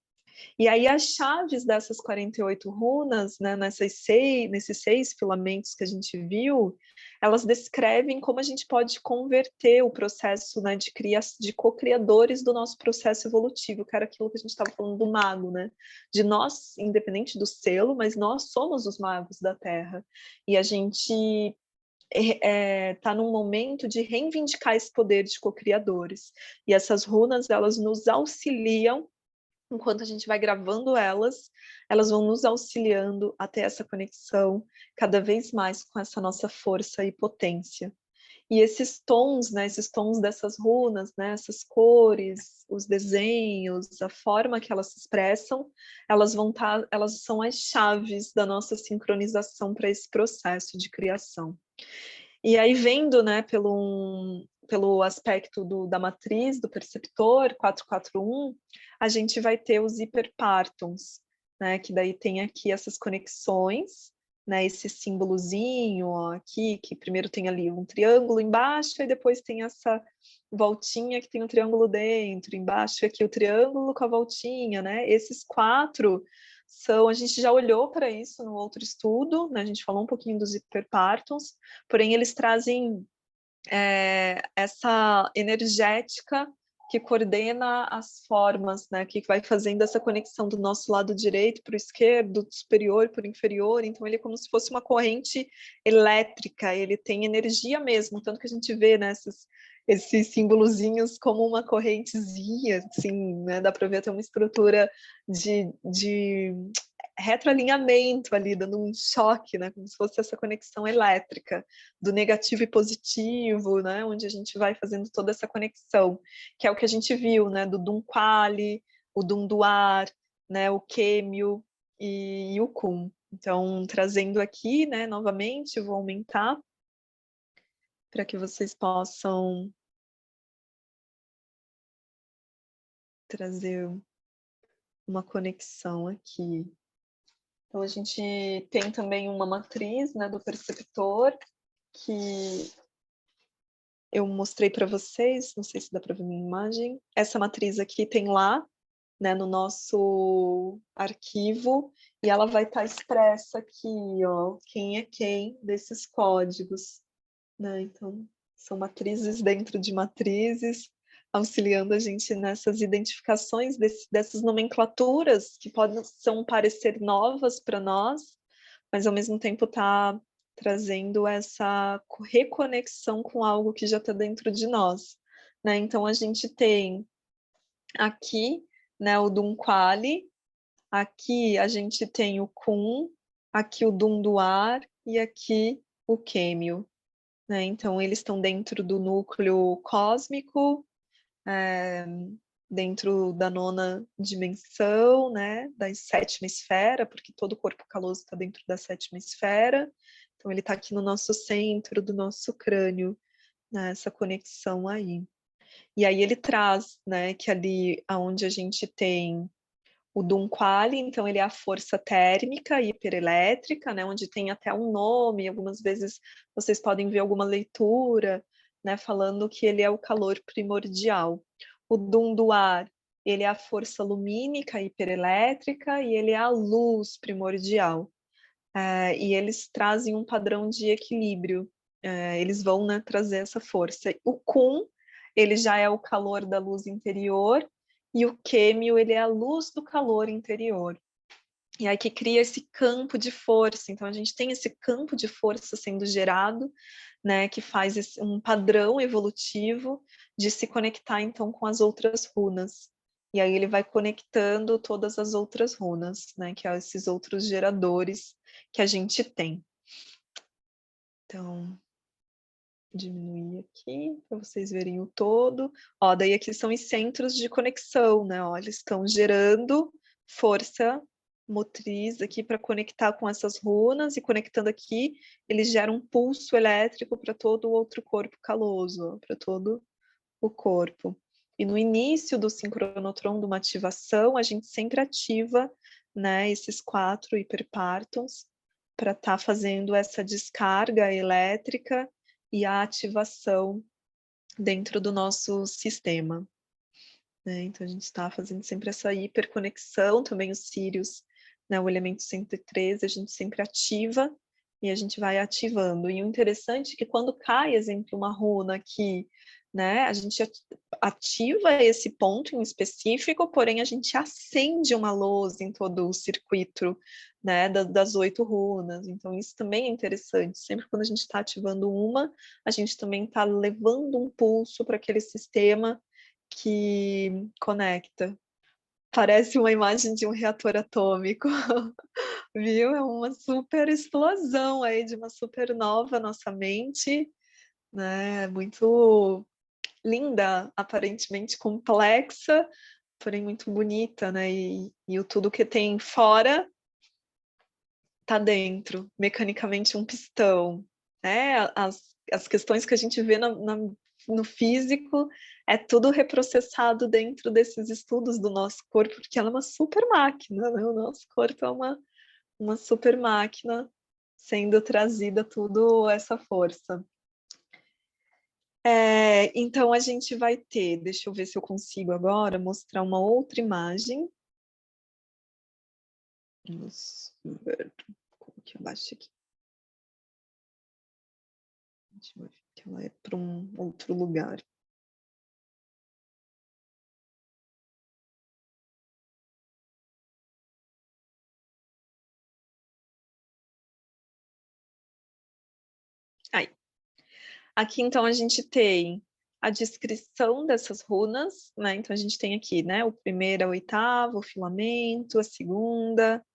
E aí as chaves dessas 48 runas, né, nesses 6 filamentos que a gente viu, elas descrevem como a gente pode converter o processo, né, de co-criadores do nosso processo evolutivo, que era aquilo que a gente estava falando do mago, né? De nós, independente do selo, mas nós somos os magos da Terra. E a gente está num momento de reivindicar esse poder de co-criadores. E essas runas, elas nos auxiliam enquanto a gente vai gravando elas vão nos auxiliando a ter essa conexão cada vez mais com essa nossa força e potência. E esses tons, né, esses tons dessas runas, né, essas cores, os desenhos, a forma que elas se expressam, elas são as chaves da nossa sincronização para esse processo de criação. E aí, vendo, né, pelo aspecto da matriz, do perceptor 441, a gente vai ter os hiperpartons, né, que daí tem aqui essas conexões, né, esse símbolozinho ó, aqui, que primeiro tem ali um triângulo embaixo, e depois tem essa voltinha que tem um triângulo dentro, embaixo aqui o triângulo com a voltinha, né? Esses 4 a gente já olhou para isso no outro estudo, né? A gente falou um pouquinho dos hiperpartons, porém eles trazem essa energética que coordena as formas, né, que vai fazendo essa conexão do nosso lado direito para o esquerdo, do superior para o inferior, então ele é como se fosse uma corrente elétrica, ele tem energia mesmo, tanto que a gente vê, né, esses símbolozinhos como uma correntezinha, assim, né, dá para ver até uma estrutura de retroalinhamento ali, dando um choque, né, como se fosse essa conexão elétrica do negativo e positivo, né, onde a gente vai fazendo toda essa conexão, que é o que a gente viu, né, do Dum Quali, o Dum Duar, né, o Quêmio e o Kun. Então, trazendo aqui, né, novamente, eu vou aumentar para que vocês possam trazer uma conexão aqui. Então, a gente tem também uma matriz, né, do perceptor, que eu mostrei para vocês, não sei se dá para ver minha imagem. Essa matriz aqui tem lá, né, no nosso arquivo, e ela vai estar expressa aqui, ó, quem é quem desses códigos, né? Então, são matrizes dentro de matrizes, auxiliando a gente nessas identificações dessas nomenclaturas que podem parecer novas para nós, mas ao mesmo tempo está trazendo essa reconexão com algo que já está dentro de nós, né? Então a gente tem aqui, né, o Dunquali, aqui a gente tem o Kun, aqui o Dunduar e aqui o Quêmio, né? Então eles estão dentro do núcleo cósmico, dentro da 9ª dimensão, né, da 7ª esfera, porque todo corpo caloso está dentro da 7ª esfera, então ele está aqui no nosso centro do nosso crânio, né, essa conexão aí. E aí ele traz, né, que ali onde a gente tem o Dunquali, então ele é a força térmica hiperelétrica, né, onde tem até um nome, algumas vezes vocês podem ver alguma leitura, né, falando que ele é o calor primordial. O Dunduar, ele é a força lumínica hiperelétrica e ele é a luz primordial. E eles trazem um padrão de equilíbrio, eles vão, né, trazer essa força. O Kun, ele já é o calor da luz interior, e o Quêmio, ele é a luz do calor interior. E aí que cria esse campo de força. Então a gente tem esse campo de força sendo gerado, né, que faz um padrão evolutivo de se conectar então com as outras runas. E aí ele vai conectando todas as outras runas, né, que são esses outros geradores que a gente tem. Então, diminuir aqui para vocês verem o todo. Ó, daí aqui são os centros de conexão, né? Ó, eles estão gerando força motriz aqui para conectar com essas runas, e conectando aqui, eles geram um pulso elétrico para todo o outro corpo caloso, para todo o corpo. E no início do sincronotron, de uma ativação, a gente sempre ativa, né, esses 4 hiperpartons para estar fazendo essa descarga elétrica e a ativação dentro do nosso sistema. Né? Então a gente está fazendo sempre essa hiperconexão, também os Sírios, né, o elemento 113, a gente sempre ativa e a gente vai ativando. E o interessante é que quando cai, exemplo, uma runa aqui, né, a gente ativa esse ponto em específico, porém a gente acende uma luz em todo o circuito, né, das 8 runas. Então isso também é interessante. Sempre quando a gente está ativando uma, a gente também está levando um pulso para aquele sistema que conecta. Parece uma imagem de um reator atômico, viu? É uma super explosão aí de uma supernova nossa mente, né? Muito linda, aparentemente complexa, porém muito bonita, né? E o tudo que tem fora tá dentro, mecanicamente um pistão, né? As questões que a gente vê no físico é tudo reprocessado dentro desses estudos do nosso corpo, porque ela é uma super máquina, né? O nosso corpo é uma super máquina sendo trazida tudo essa força. Então a gente vai ter, deixa eu ver se eu consigo agora mostrar uma outra imagem. Vamos ver como que eu baixo aqui. Deixa eu ver que ela é para um outro lugar. Aí. Aqui, então, a gente tem a descrição dessas runas, né? Então, a gente tem aqui, né? O primeiro, a oitava, o filamento, a segunda,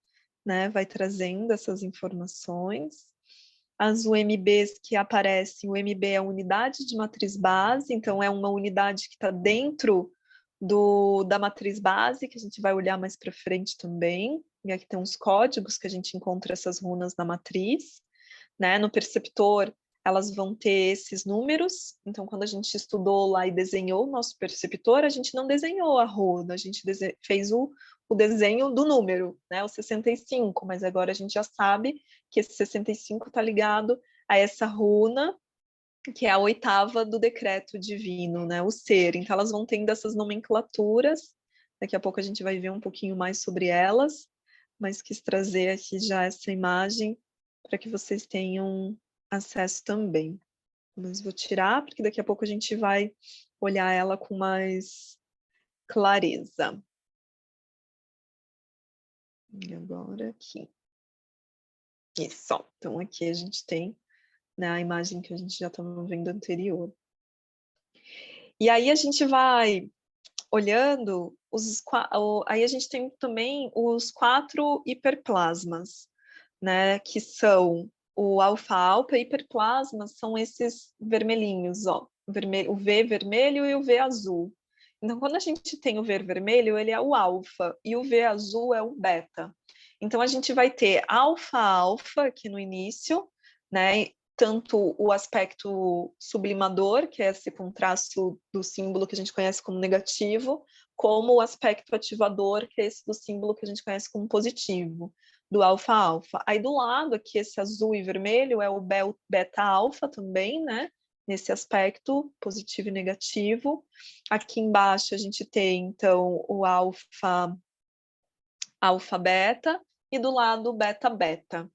né? Vai trazendo essas informações. As UMBs que aparecem, o UMB é a unidade de matriz base, então é uma unidade que está dentro da matriz base, que a gente vai olhar mais para frente também. E aqui tem uns códigos que a gente encontra essas runas na matriz, né? No perceptor, elas vão ter esses números. Então, quando a gente estudou lá e desenhou o nosso perceptor, a gente não desenhou a runa, a gente fez o desenho do número, né? O 65, mas agora a gente já sabe que esse 65 está ligado a essa runa, que é a oitava do decreto divino, né? O ser. Então, elas vão tendo essas nomenclaturas. Daqui a pouco a gente vai ver um pouquinho mais sobre elas, mas quis trazer aqui já essa imagem para que vocês tenham acesso também. Mas vou tirar, porque daqui a pouco a gente vai olhar ela com mais clareza. E agora aqui. Isso, ó. Então aqui a gente tem, né, a imagem que a gente já estava vendo anterior. E aí a gente vai olhando aí a gente tem também os 4 hiperplasmas, né, que são o alfa-alfa. Hiperplasmas são esses vermelhinhos, ó, o V vermelho e o V azul. Então, quando a gente tem o V vermelho, ele é o alfa, e o V azul é o beta. Então, a gente vai ter alfa-alfa aqui no início, né, tanto o aspecto sublimador, que é esse contraste do símbolo que a gente conhece como negativo, como o aspecto ativador, que é esse do símbolo que a gente conhece como positivo, do alfa-alfa. Aí do lado aqui, esse azul e vermelho é o beta-alfa também, né? Nesse aspecto positivo e negativo. Aqui embaixo a gente tem, então, o alfa-beta e do lado o beta-beta.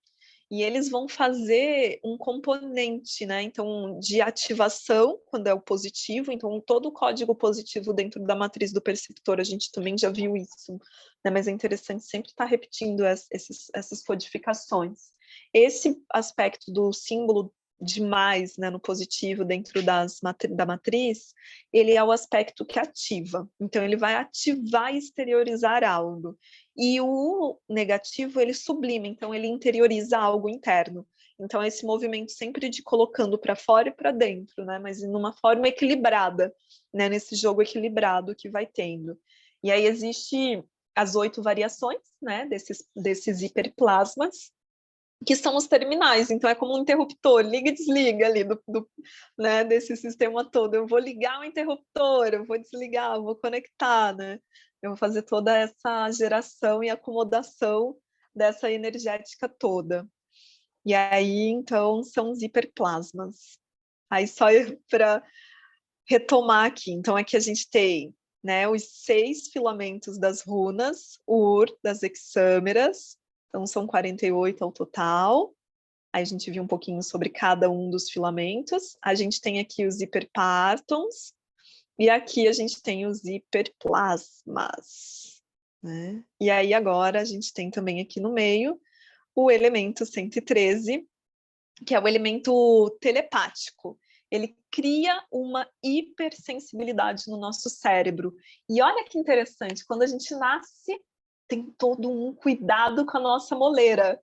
E eles vão fazer um componente, né? Então, de ativação, quando é o positivo. Então, todo o código positivo dentro da matriz do perceptor, a gente também já viu isso, né? Mas é interessante sempre estar repetindo essas codificações. Esse aspecto do símbolo de mais, né, no positivo dentro da matriz, ele é o aspecto que ativa. Então, ele vai ativar e exteriorizar algo. E o negativo, ele sublima, então ele interioriza algo interno. Então, esse movimento sempre de colocando para fora e para dentro, né? Mas numa forma equilibrada, né? Nesse jogo equilibrado que vai tendo. E aí existe as 8 variações, né? Desses hiperplasmas, que são os terminais. Então, é como um interruptor, liga e desliga ali né? Desse sistema todo. Eu vou ligar o interruptor, eu vou desligar, eu vou conectar, né? Eu vou fazer toda essa geração e acomodação dessa energética toda. E aí, então, são os hiperplasmas. Aí, só para retomar aqui. Então, aqui a gente tem, né, os 6 filamentos das runas, o Ur das hexâmeras. Então, são 48 ao total. Aí a gente viu um pouquinho sobre cada um dos filamentos. A gente tem aqui os hiperpártons. E aqui a gente tem os hiperplasmas, né? E aí agora a gente tem também aqui no meio o elemento 113, que é o elemento telepático. Ele cria uma hipersensibilidade no nosso cérebro. E olha que interessante, quando a gente nasce, tem todo um cuidado com a nossa moleira.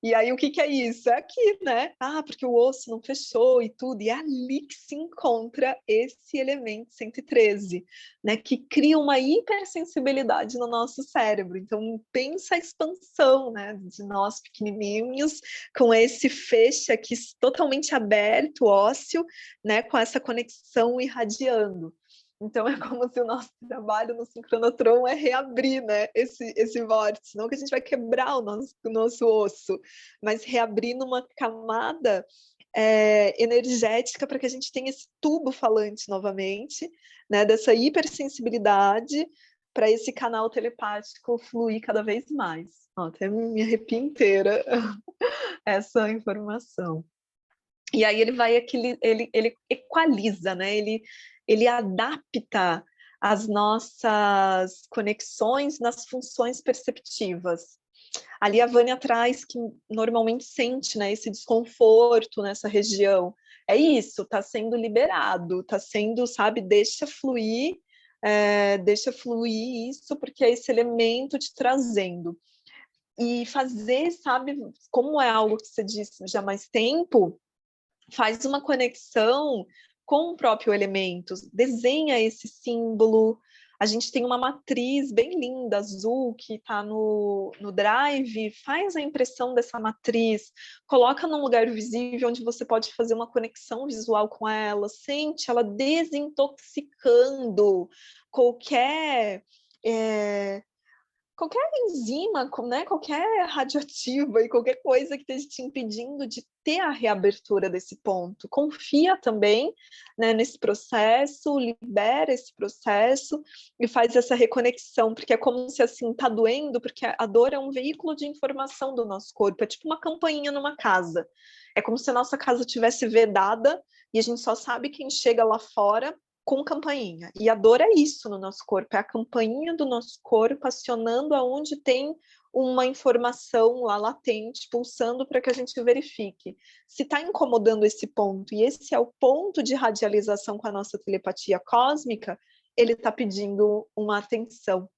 E aí, o que que é isso? É aqui, né? Ah, porque o osso não fechou e tudo. E é ali que se encontra esse elemento 113, né? Que cria uma hipersensibilidade no nosso cérebro. Então, pensa a expansão, né? De nós pequenininhos, com esse feixe aqui totalmente aberto, ósseo, né? Com essa conexão irradiando. Então, é como se o nosso trabalho no sincronotron é reabrir, né, esse vórtice. Não que a gente vai quebrar o nosso osso, mas reabrir numa camada energética para que a gente tenha esse tubo falante novamente, né, dessa hipersensibilidade para esse canal telepático fluir cada vez mais. Ó, até me arrepio inteira essa informação. E aí ele vai ele equaliza, né? Ele adapta as nossas conexões nas funções perceptivas. Ali a Vânia traz que normalmente sente, né, esse desconforto nessa região. É isso, está sendo liberado, está sendo, sabe, deixa fluir isso, porque é esse elemento te trazendo. E fazer, sabe, como é algo que você disse já há mais tempo, faz uma conexão com o próprio elemento, desenha esse símbolo. A gente tem uma matriz bem linda, azul, que está no Drive, faz a impressão dessa matriz, coloca num lugar visível onde você pode fazer uma conexão visual com ela, sente ela desintoxicando qualquer qualquer enzima, né, qualquer radioativa e qualquer coisa que esteja te impedindo de ter a reabertura desse ponto. Confia também, né, nesse processo, libera esse processo e faz essa reconexão, porque é como se assim, tá doendo, porque a dor é um veículo de informação do nosso corpo, é tipo uma campainha numa casa. É como se a nossa casa tivesse vedada e a gente só sabe quem chega lá fora com campainha. E a dor é isso no nosso corpo, é a campainha do nosso corpo acionando aonde tem uma informação lá latente, pulsando para que a gente verifique se está incomodando esse ponto, e esse é o ponto de radialização com a nossa telepatia cósmica, ele está pedindo uma atenção.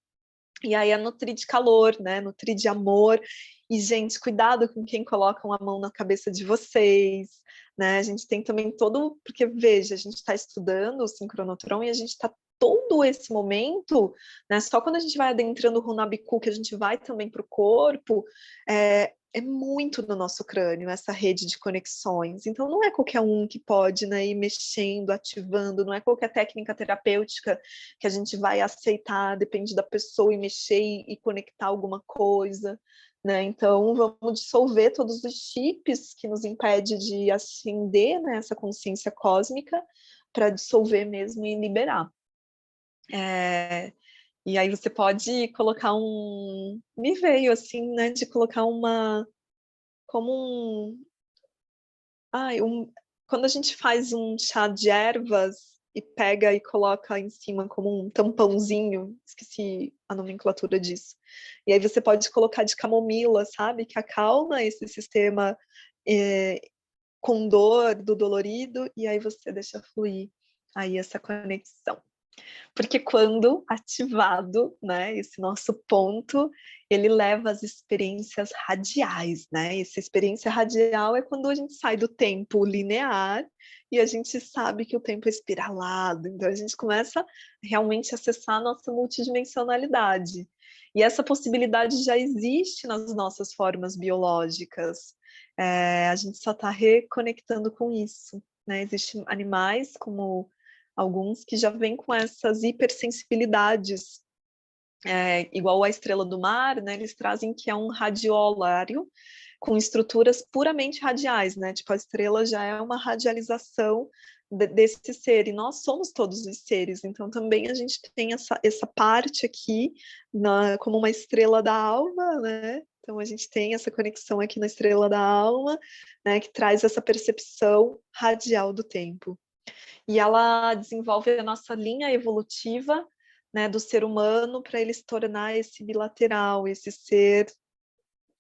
E aí é nutrir de calor, né? Nutrir de amor. E, gente, cuidado com quem coloca uma mão na cabeça de vocês, né? A gente tem também todo... Porque, veja, a gente está estudando o sincronotron e a gente está todo esse momento, né? Só quando a gente vai adentrando o Runabiku, que a gente vai também para o corpo, é muito no nosso crânio, essa rede de conexões. Então, não é qualquer um que pode, né, ir mexendo, ativando, não é qualquer técnica terapêutica que a gente vai aceitar, depende da pessoa, e mexer e conectar alguma coisa, né? Então, vamos dissolver todos os chips que nos impedem de ascender, né, essa consciência cósmica, para dissolver mesmo e liberar. E aí você pode colocar me veio assim, né, de colocar como quando a gente faz um chá de ervas e pega e coloca em cima como um tampãozinho, esqueci a nomenclatura disso. E aí você pode colocar de camomila, sabe? Que acalma esse sistema com dor, do dolorido, e aí você deixa fluir aí essa conexão. Porque quando ativado, né, esse nosso ponto, ele leva às experiências radiais, né? Essa experiência radial é quando a gente sai do tempo linear e a gente sabe que o tempo é espiralado. Então a gente começa realmente a acessar a nossa multidimensionalidade. E essa possibilidade já existe nas nossas formas biológicas. A gente só está reconectando com isso, né? Existem animais como alguns que já vêm com essas hipersensibilidades, igual a estrela do mar, né? Eles trazem que é um radiolário com estruturas puramente radiais, né? Tipo, a estrela já é uma radialização desse ser, e nós somos todos os seres, então também a gente tem essa parte aqui como uma estrela da alma, né? Então a gente tem essa conexão aqui na estrela da alma, né? Que traz essa percepção radial do tempo. E ela desenvolve a nossa linha evolutiva, né, do ser humano para ele se tornar esse bilateral, esse ser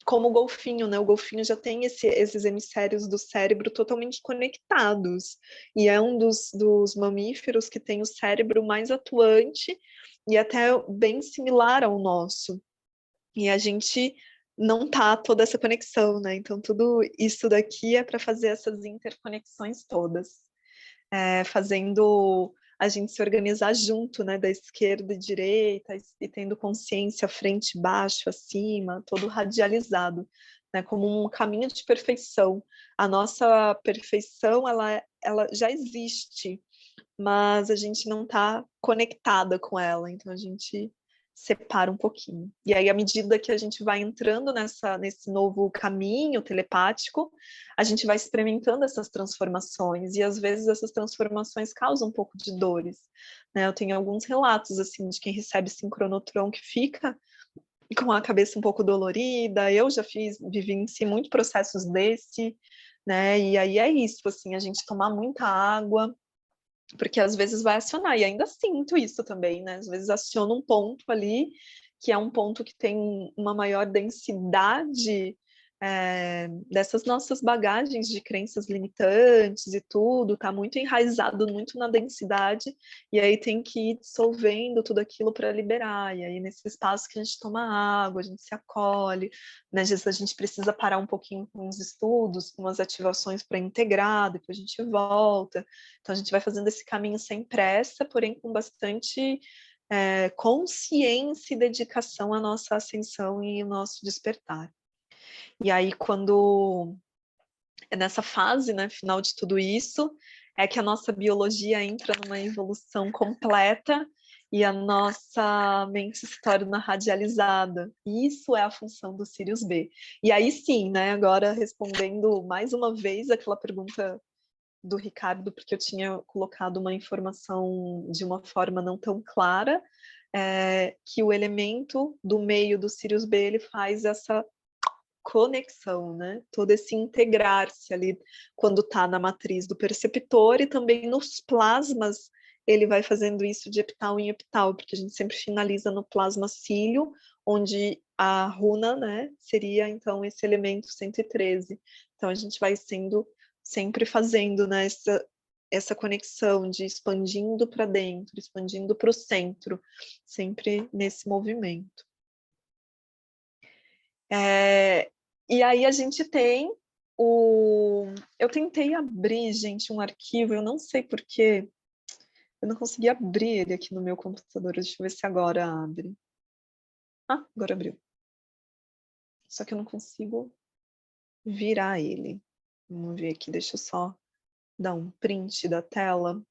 como o golfinho, né? O golfinho já tem esses hemisférios do cérebro totalmente conectados, e é um dos mamíferos que tem o cérebro mais atuante e até bem similar ao nosso. E a gente não tá toda essa conexão, né? Então tudo isso daqui é para fazer essas interconexões todas. Fazendo a gente se organizar junto, né, da esquerda e direita, e tendo consciência frente, baixo, acima, todo radializado, né, como um caminho de perfeição. A nossa perfeição, ela já existe, mas a gente não está conectada com ela, então a gente separa um pouquinho. E aí, à medida que a gente vai entrando nesse novo caminho telepático, a gente vai experimentando essas transformações, e às vezes essas transformações causam um pouco de dores, né? Eu tenho alguns relatos, assim, de quem recebe sincronotron que fica com a cabeça um pouco dolorida. Eu já vivenciei muito processos desse, né? E aí é isso, assim, a gente tomar muita água, porque às vezes vai acionar, e ainda sinto isso também, né? Às vezes aciona um ponto ali, que é um ponto que tem uma maior densidade dessas nossas bagagens de crenças limitantes e tudo, tá muito enraizado, muito na densidade, e aí tem que ir dissolvendo tudo aquilo para liberar, e aí nesse espaço que a gente toma água, a gente se acolhe, né? Às vezes a gente precisa parar um pouquinho com os estudos, com as ativações para integrar, depois a gente volta. Então, a gente vai fazendo esse caminho sem pressa, porém com bastante consciência e dedicação à nossa ascensão e ao nosso despertar. E aí, quando é nessa fase, né, final de tudo isso, é que a nossa biologia entra numa evolução completa e a nossa mente se torna radializada. Isso é a função do Sirius B. E aí sim, né, agora respondendo mais uma vez aquela pergunta do Ricardo, porque eu tinha colocado uma informação de uma forma não tão clara, que o elemento do meio do Sirius B, ele faz essa conexão, né? Todo esse integrar-se ali quando está na matriz do perceptor, e também nos plasmas ele vai fazendo isso de epital em epital, porque a gente sempre finaliza no plasma cílio, onde a runa, né, seria então esse elemento 113. Então a gente vai sempre fazendo, né, essa conexão de expandindo para dentro, expandindo para o centro, sempre nesse movimento. E aí a gente tem eu tentei abrir, gente, um arquivo, eu não sei porquê, eu não consegui abrir ele aqui no meu computador, deixa eu ver se agora abre. Ah, agora abriu. Só que eu não consigo virar ele. Vamos ver aqui, deixa eu só dar um print da tela.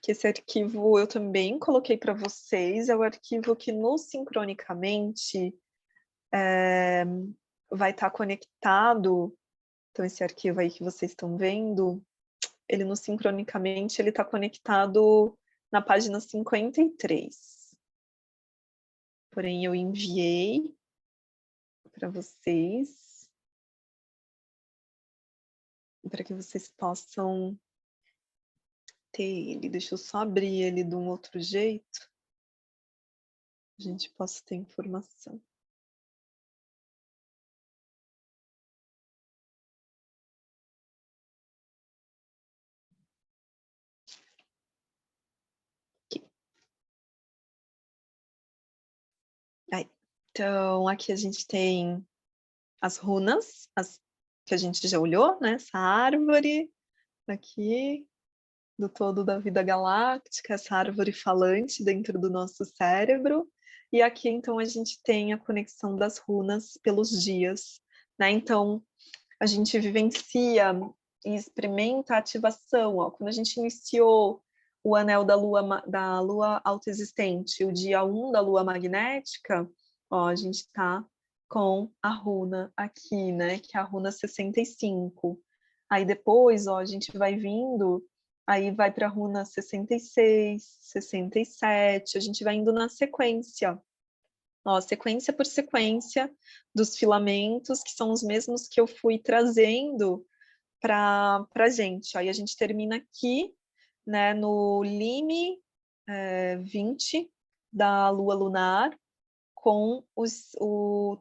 Que esse arquivo eu também coloquei para vocês, é o arquivo que no Sincronicamente vai estar conectado. Então esse arquivo aí que vocês estão vendo, ele no Sincronicamente ele está conectado na página 53. Porém eu enviei para vocês, para que vocês possam ter ele. Deixa eu só abrir ele de um outro jeito, a gente possa ter informação. Aqui. Aí. Então, aqui a gente tem as runas, que a gente já olhou, né? Essa árvore aqui, do todo da vida galáctica, essa árvore falante dentro do nosso cérebro. E aqui, então, a gente tem a conexão das runas pelos dias, né? Então, a gente vivencia e experimenta a ativação. Ó. Quando a gente iniciou o anel da lua autoexistente, o dia 1 da lua magnética, ó, a gente está com a runa aqui, né? Que é a runa 65. Aí depois, ó, a gente vai vindo, aí vai para a runa 66, 67, a gente vai indo na sequência. Ó, sequência por sequência dos filamentos, que são os mesmos que eu fui trazendo para a gente. Aí a gente termina aqui, né, no Lime 20 da lua lunar, com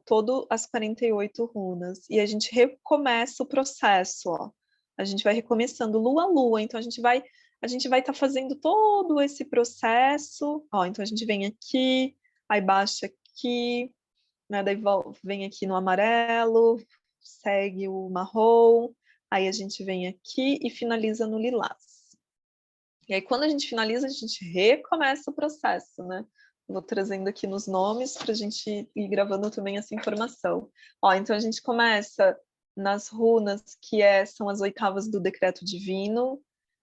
todo as 48 runas. E a gente recomeça o processo, ó. A gente vai recomeçando lua a lua, então a gente vai estar fazendo todo esse processo, ó, então a gente vem aqui, aí baixa aqui, né, daí vem aqui no amarelo, segue o marrom, aí a gente vem aqui e finaliza no lilás. E aí, quando a gente finaliza, a gente recomeça o processo, né? Vou trazendo aqui nos nomes para a gente ir gravando também essa informação. Ó, então a gente começa nas runas, que são as oitavas do decreto divino.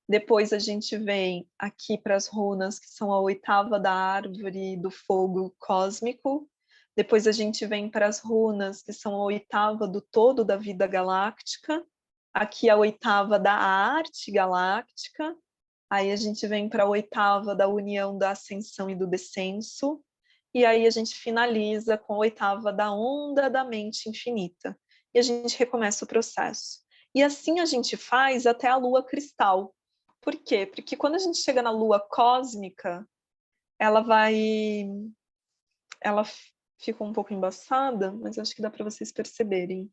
Depois a gente vem aqui para as runas, que são a oitava da árvore do fogo cósmico. Depois a gente vem para as runas, que são a oitava do todo da vida galáctica. Aqui a oitava da arte galáctica. Aí a gente vem para a oitava da união da ascensão e do descenso, e aí a gente finaliza com a oitava da onda da mente infinita. E a gente recomeça o processo. E assim a gente faz até a lua cristal. Por quê? Porque quando a gente chega na lua cósmica, ela fica um pouco embaçada, mas acho que dá para vocês perceberem,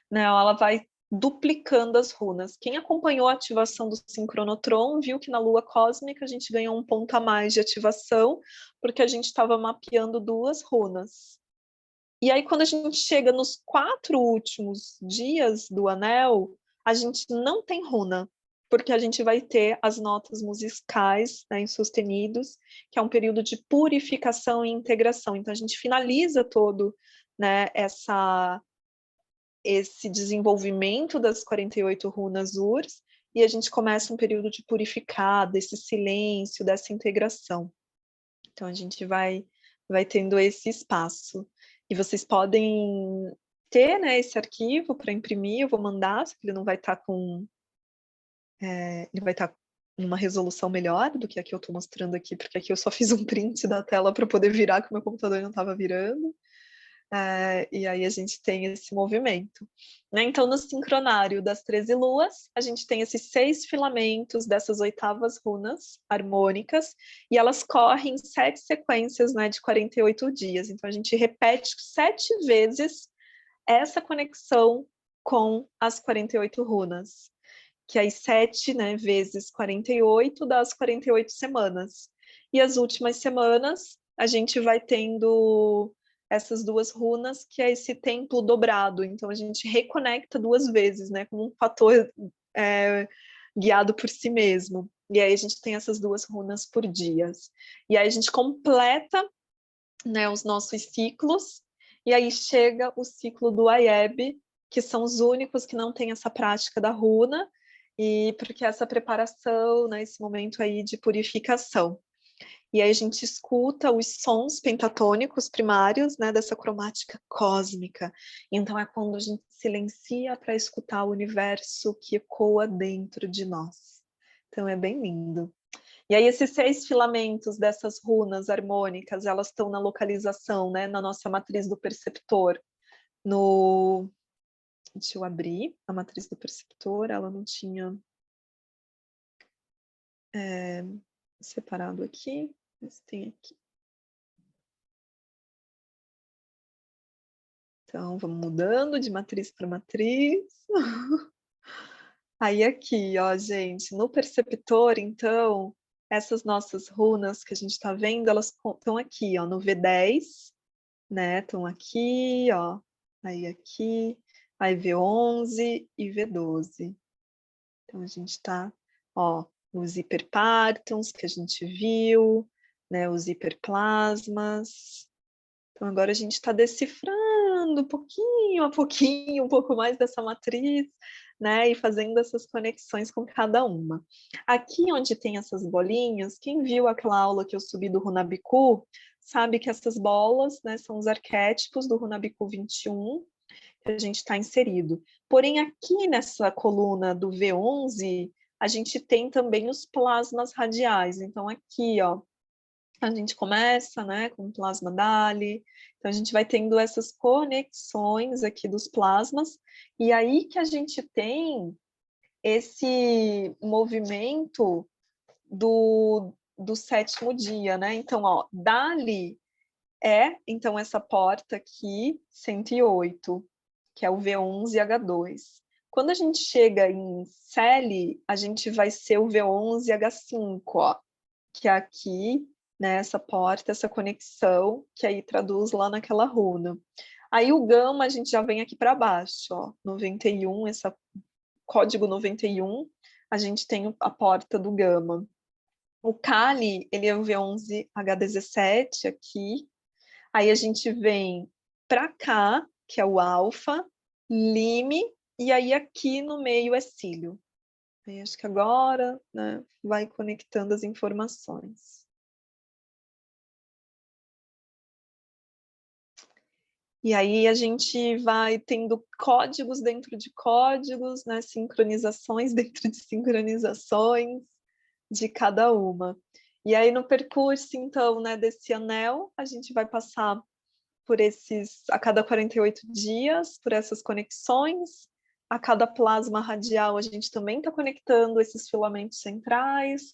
né? Ela vai duplicando as runas. Quem acompanhou a ativação do sincronotron viu que na lua cósmica a gente ganhou um ponto a mais de ativação, porque a gente estava mapeando 2 runas. E aí, quando a gente chega nos 4 últimos dias do anel, a gente não tem runa, porque a gente vai ter as notas musicais, né, em sustenidos, que é um período de purificação e integração. Então, a gente finaliza todo, né, esse desenvolvimento das 48 runas Urs, e a gente começa um período de purificar, desse silêncio, dessa integração. Então, a gente vai tendo esse espaço. E vocês podem ter, né, esse arquivo para imprimir, eu vou mandar, só que ele não vai estar ele vai estar numa resolução melhor do que a que eu estou mostrando aqui, porque aqui eu só fiz um print da tela para poder virar, que o meu computador não estava virando. E aí a gente tem esse movimento. Né? Então, no sincronário das 13 luas, a gente tem esses 6 filamentos dessas 8º runas harmônicas, e elas correm em 7 sequências, né, de 48 dias. Então, a gente repete 7 vezes essa conexão com as 48 runas, que aí 7, né, vezes 48 dá as 48 semanas. E as últimas semanas, a gente vai tendo essas 2 runas, que é esse tempo dobrado. Então, a gente reconecta 2 vezes, né, como um fator guiado por si mesmo. E aí a gente tem essas 2 runas por dias. E aí a gente completa, né, os nossos ciclos, e aí chega o ciclo do Ayeb, que são os únicos que não têm essa prática da runa, e porque essa preparação, né, esse momento aí de purificação. E aí a gente escuta os sons pentatônicos primários, né, dessa cromática cósmica. Então é quando a gente silencia para escutar o universo que ecoa dentro de nós. Então é bem lindo. E aí esses 6 filamentos dessas runas harmônicas, elas estão na localização, né, na nossa matriz do perceptor. Deixa eu abrir a matriz do perceptor, ela não tinha separado aqui, mas tem aqui. Então, vamos mudando de matriz para matriz. Aí aqui, ó, gente, no perceptor, então, essas nossas runas que a gente está vendo, elas estão aqui, ó, no V10, né? Estão aqui, ó, aí aqui, aí V11 e V12. Então, a gente está, ó, os hiperpártons que a gente viu, né? Os hiperplasmas. Então, agora a gente está decifrando pouquinho a pouquinho, um pouco mais dessa matriz, né? E fazendo essas conexões com cada uma. Aqui onde tem essas bolinhas, quem viu aquela aula que eu subi do Runabiku, sabe que essas bolas, né, são os arquétipos do Runabiku 21, que a gente está inserido. Porém, aqui nessa coluna do V11, a gente tem também os plasmas radiais. Então, aqui, ó, a gente começa, né, com o plasma Dali, então a gente vai tendo essas conexões aqui dos plasmas, e aí que a gente tem esse movimento do 7º dia, né? Então, ó, Dali então, essa porta aqui, 108, que é o V11H2. Quando a gente chega em Celi, a gente vai ser o V11H5, ó, que é aqui, né, essa porta, essa conexão, que aí traduz lá naquela runa. Aí o gama a gente já vem aqui para baixo, ó, 91, esse código 91, a gente tem a porta do gama. O Kali, ele é o V11H17 aqui, aí a gente vem para cá, que é o alfa, lime, e aí aqui no meio é cílio. Aí acho que agora, né, vai conectando as informações. E aí a gente vai tendo códigos dentro de códigos, né, sincronizações dentro de sincronizações de cada uma. E aí no percurso, então, né, desse anel, a gente vai passar por a cada 48 dias, por essas conexões. A cada plasma radial, a gente também está conectando esses filamentos centrais,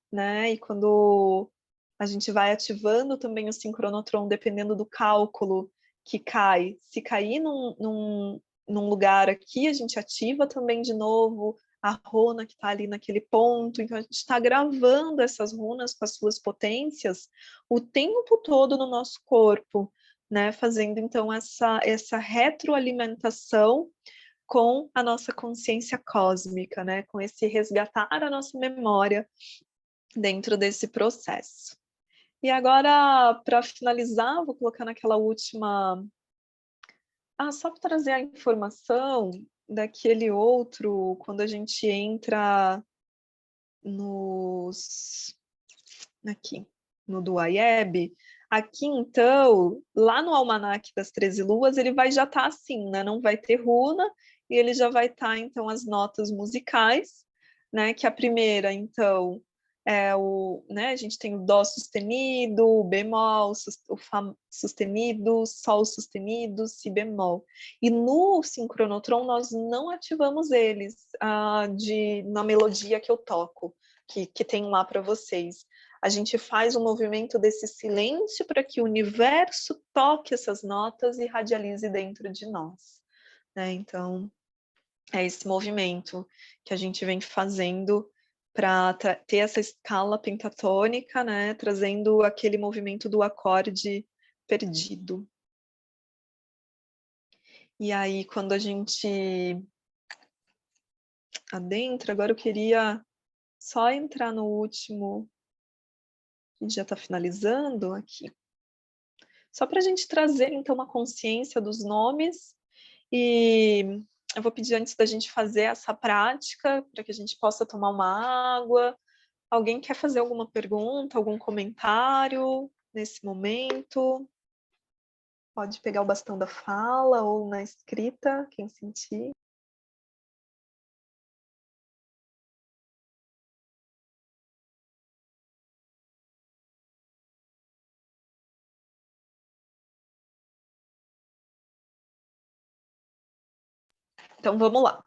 né? E quando a gente vai ativando também o sincronotron, dependendo do cálculo que cai, se cair num lugar aqui, a gente ativa também de novo a runa que está ali naquele ponto. Então, a gente está gravando essas runas com as suas potências o tempo todo no nosso corpo, né? Fazendo, então, essa retroalimentação com a nossa consciência cósmica, né? Com esse resgatar a nossa memória dentro desse processo. E agora, para finalizar, vou colocar naquela última... só para trazer a informação daquele outro, quando a gente entra aqui, no do Ayeb, aqui então, lá no Almanaque das 13 Luas, ele vai já estar assim, né? Não vai ter runa, e ele já vai estar, então, as notas musicais, né? Que a primeira, então, né, a gente tem o Dó sustenido, o bemol, o Fá sustenido, Sol sustenido, Si bemol. E no sincronotron nós não ativamos eles na melodia que eu toco, que tem lá para vocês. A gente faz um movimento desse silêncio para que o universo toque essas notas e radialize dentro de nós, né? Então, é esse movimento que a gente vem fazendo para ter essa escala pentatônica, né? Trazendo aquele movimento do acorde perdido. E aí, quando a gente adentra, agora eu queria só entrar no último, a gente já está finalizando aqui. Só para a gente trazer, então, uma consciência dos nomes. E eu vou pedir, antes da gente fazer essa prática, para que a gente possa tomar uma água. Alguém quer fazer alguma pergunta, algum comentário nesse momento? Pode pegar o bastão da fala ou na escrita, quem sentir. Então, vamos lá.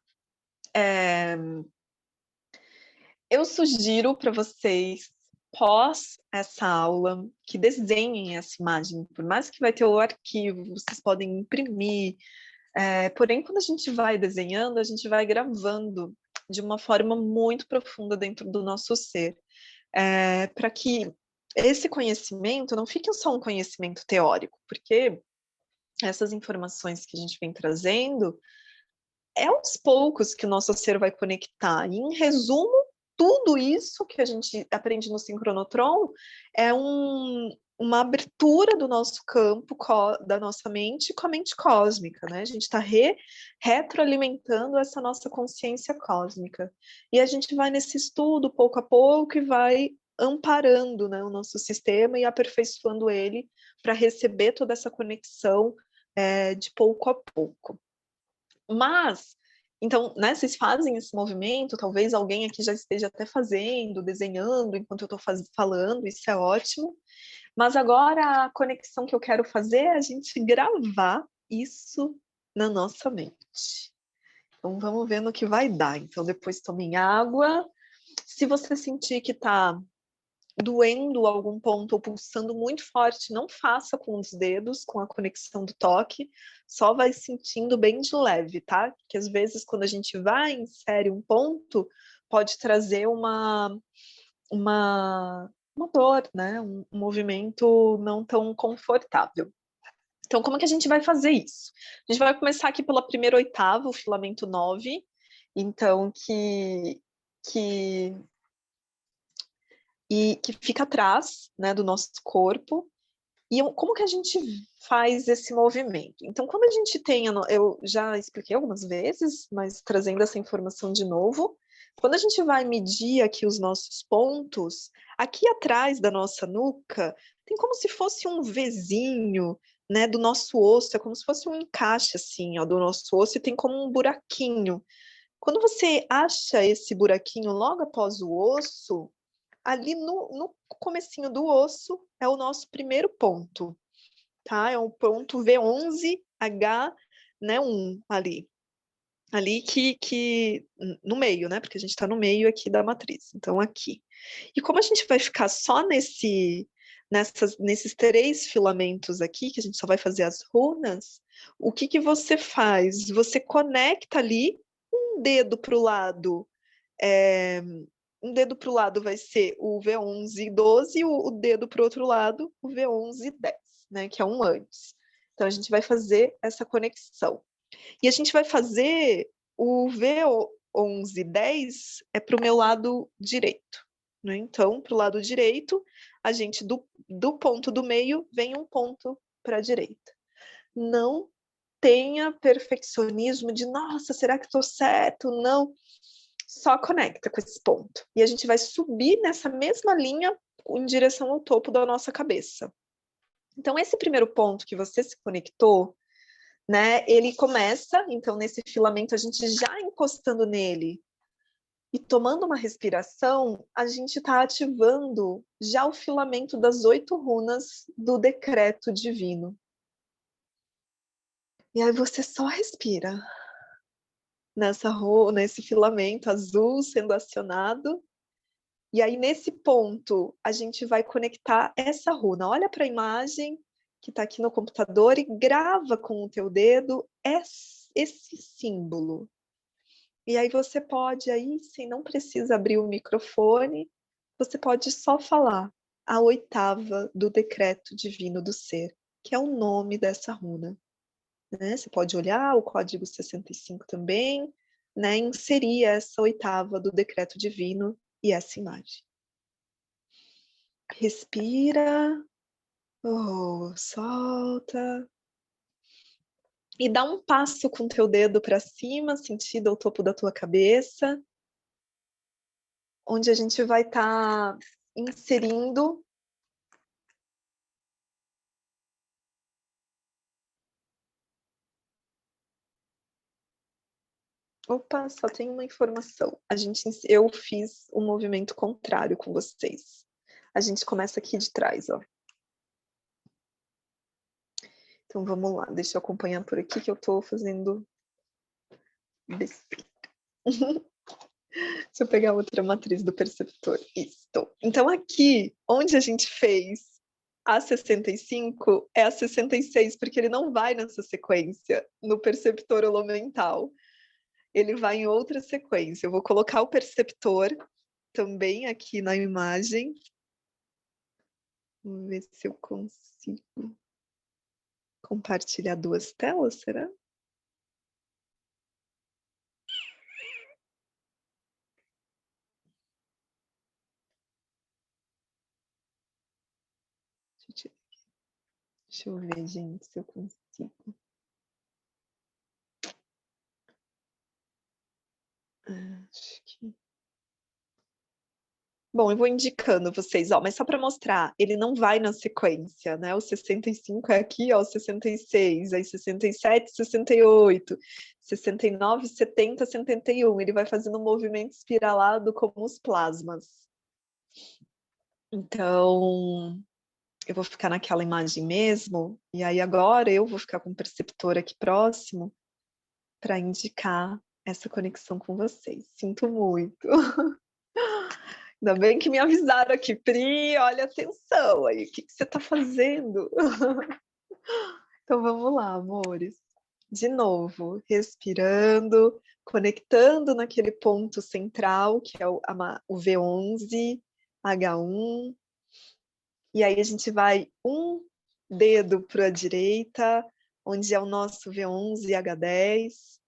Eu sugiro para vocês, pós essa aula, que desenhem essa imagem. Por mais que vai ter o arquivo, vocês podem imprimir. Porém, quando a gente vai desenhando, a gente vai gravando de uma forma muito profunda dentro do nosso ser. Para que esse conhecimento não fique só um conhecimento teórico, porque essas informações que a gente vem trazendo é aos poucos que o nosso ser vai conectar. E, em resumo, tudo isso que a gente aprende no sincronotron é uma abertura do nosso campo, da nossa mente, com a mente cósmica, né? A gente está retroalimentando essa nossa consciência cósmica. E a gente vai nesse estudo, pouco a pouco, e vai amparando, né, o nosso sistema e aperfeiçoando ele para receber toda essa conexão de pouco a pouco. Mas, então, né, vocês fazem esse movimento, talvez alguém aqui já esteja até fazendo, desenhando, enquanto eu estou falando, isso é ótimo. Mas agora a conexão que eu quero fazer é a gente gravar isso na nossa mente. Então, vamos ver no que vai dar. Então, depois tomem água. Se você sentir que está doendo algum ponto ou pulsando muito forte, não faça com os dedos, com a conexão do toque, só vai sentindo bem de leve, tá? Porque às vezes quando a gente vai insere um ponto, pode trazer uma dor, né? Um movimento não tão confortável. Então, como é que a gente vai fazer isso? A gente vai começar aqui pela primeira oitava, o filamento 9, então que fica atrás, né, do nosso corpo. E como que a gente faz esse movimento? Então, quando a gente tem, eu já expliquei algumas vezes, mas trazendo essa informação de novo, quando a gente vai medir aqui os nossos pontos, aqui atrás da nossa nuca, tem como se fosse um Vzinho, né, do nosso osso, é como se fosse um encaixe, assim, ó, do nosso osso, e tem como um buraquinho. Quando você acha esse buraquinho logo após o osso, ali no comecinho do osso é o nosso primeiro ponto, tá? É o ponto V11H, né, 1 ali. Ali que no meio, né? Porque a gente está no meio aqui da matriz. Então, aqui. E como a gente vai ficar só nesses 3 filamentos aqui, que a gente só vai fazer as runas, o que você faz? Você conecta ali um dedo para o lado, um dedo para o lado vai ser o V11-12 e o dedo para o outro lado, o V11-10, né, que é um antes. Então, a gente vai fazer essa conexão. E a gente vai fazer o V11-10 para o meu lado direito. Né? Então, para o lado direito, a gente, do ponto do meio, vem um ponto para a direita. Não tenha perfeccionismo de, nossa, será que estou certo? Não. Só conecta com esse ponto. E a gente vai subir nessa mesma linha em direção ao topo da nossa cabeça. Então, esse primeiro ponto que você se conectou, né, ele começa, então, nesse filamento, a gente já encostando nele, E tomando uma respiração, a gente está ativando já o filamento das 8 runas do decreto divino. E aí você só respira nesse filamento azul sendo acionado. E aí, nesse ponto, a gente vai conectar essa runa. Olha para a imagem que está aqui no computador e grava com o teu dedo esse símbolo. E aí você pode, sim, não precisa abrir o microfone, você pode só falar a 8ª do decreto divino do ser, que é o nome dessa runa. Né? Você pode olhar o código 65 também, né? Inserir essa 8ª do decreto divino e essa imagem. Respira, solta. E dá um passo com o teu dedo para cima, sentido ao topo da tua cabeça, onde a gente vai estar inserindo Opa, só tem uma informação. Eu fiz um movimento contrário com vocês. A gente começa aqui de trás, ó. Então vamos lá, deixa eu acompanhar por aqui que eu tô fazendo besteira. Deixa eu pegar outra matriz do perceptor. Isso. Então aqui, onde a gente fez a 65, é a 66, porque ele não vai nessa sequência, no perceptor holomental. Ele vai em outra sequência. Eu vou colocar o perceptor também aqui na imagem. Vamos ver se eu consigo compartilhar 2 telas, será? Deixa eu ver, gente, se eu consigo. Acho que... Bom, eu vou indicando vocês, ó, mas só para mostrar, ele não vai na sequência, né? O 65 é aqui, ó, o 66, aí 67, 68, 69, 70, 71. Ele vai fazendo um movimento espiralado como os plasmas. Então, eu vou ficar naquela imagem mesmo, e aí agora eu vou ficar com o perceptor aqui próximo para indicar essa conexão com vocês. Sinto muito. Ainda bem que me avisaram aqui, Pri, olha, atenção aí, o que você está fazendo? Então vamos lá, amores. De novo, respirando, conectando naquele ponto central, que é o V11, H1. E aí a gente vai um dedo para a direita, onde é o nosso V11 H10.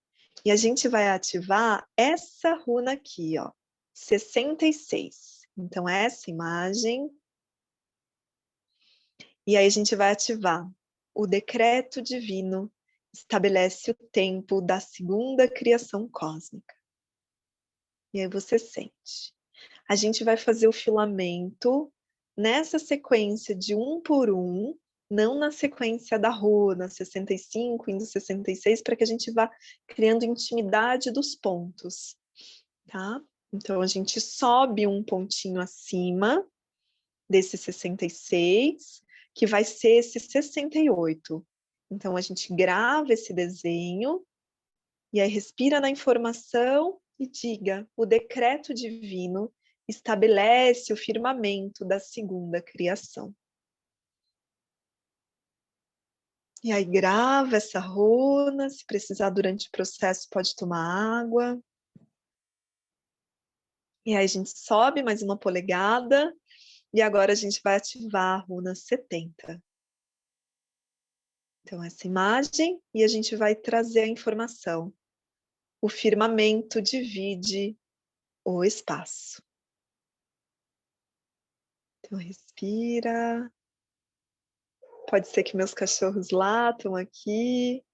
E a gente vai ativar essa runa aqui, ó, 66. Então, essa imagem. E aí a gente vai ativar o decreto divino, estabelece o tempo da segunda criação cósmica. E aí você sente. A gente vai fazer o filamento nessa sequência de 1 por 1, não na sequência da runa, 65, indo 66, para que a gente vá criando intimidade dos pontos, tá? Então, a gente sobe um pontinho acima desse 66, que vai ser esse 68. Então, a gente grava esse desenho, e aí respira na informação e diga: o decreto divino estabelece o firmamento da segunda criação. E aí grava essa runa, se precisar durante o processo pode tomar água. E aí a gente sobe mais 1 polegada, e agora a gente vai ativar a runa 70. Então essa imagem, e a gente vai trazer a informação. O firmamento divide o espaço. Então respira. Pode ser que meus cachorros latam aqui,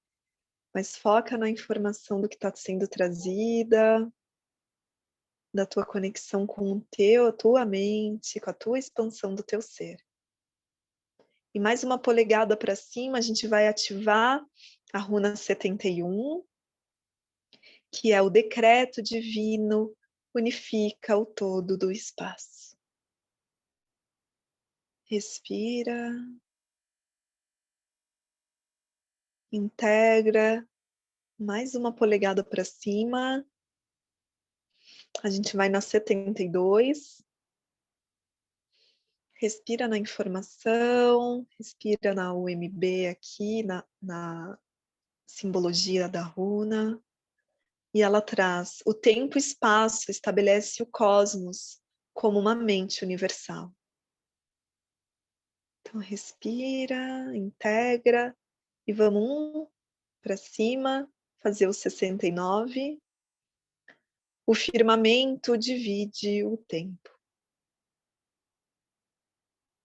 mas foca na informação do que está sendo trazida, da tua conexão com a tua mente, com a tua expansão do teu ser. E mais 1 polegada para cima, a gente vai ativar a runa 71, que é o decreto divino unifica o todo do espaço. Respira. Integra. Mais uma polegada para cima. A gente vai na 72. Respira na informação, respira na UMB aqui, na simbologia da runa. E ela traz o tempo e espaço, estabelece o cosmos como uma mente universal. Então respira, integra e vamos para cima, fazer o 69. O firmamento divide o tempo.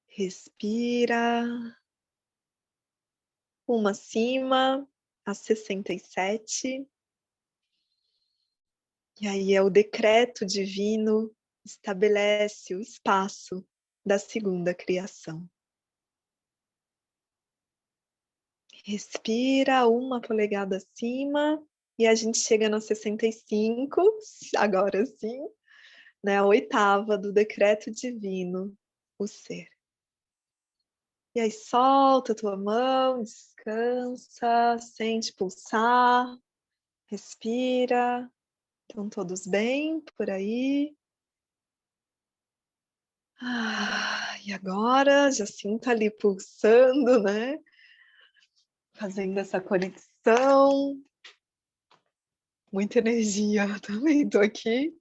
Respira. Uma acima, a 67. E aí é o decreto divino, estabelece o espaço da segunda criação. Respira uma polegada acima e a gente chega na 65, agora sim, né, a oitava do decreto divino, o ser. E aí solta a tua mão, descansa, sente pulsar, respira. Estão todos bem por aí? E agora já sinta ali pulsando, né? Fazendo essa conexão. Muita energia, também tô aqui.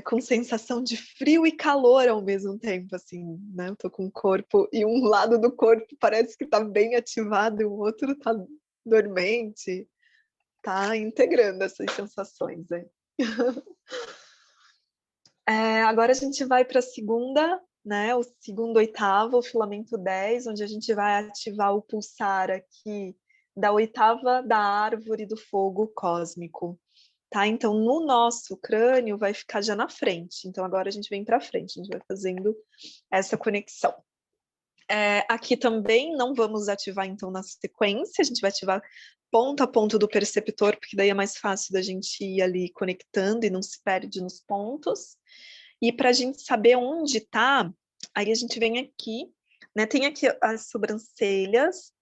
Com sensação de frio e calor ao mesmo tempo, assim, né? Eu tô com o corpo, e um lado do corpo parece que tá bem ativado e o outro tá dormente. Tá integrando essas sensações, né? Agora a gente vai para a segunda, né? O segundo oitavo, o filamento 10, onde a gente vai ativar o pulsar aqui da oitava da árvore do fogo cósmico. Tá? Então, no nosso crânio vai ficar já na frente. Então, agora a gente vem para frente, a gente vai fazendo essa conexão. Aqui também não vamos ativar, então, na sequência, a gente vai ativar ponto a ponto do perceptor, porque daí é mais fácil da gente ir ali conectando e não se perde nos pontos. E para a gente saber onde está, aí a gente vem aqui, né? Tem aqui as sobrancelhas,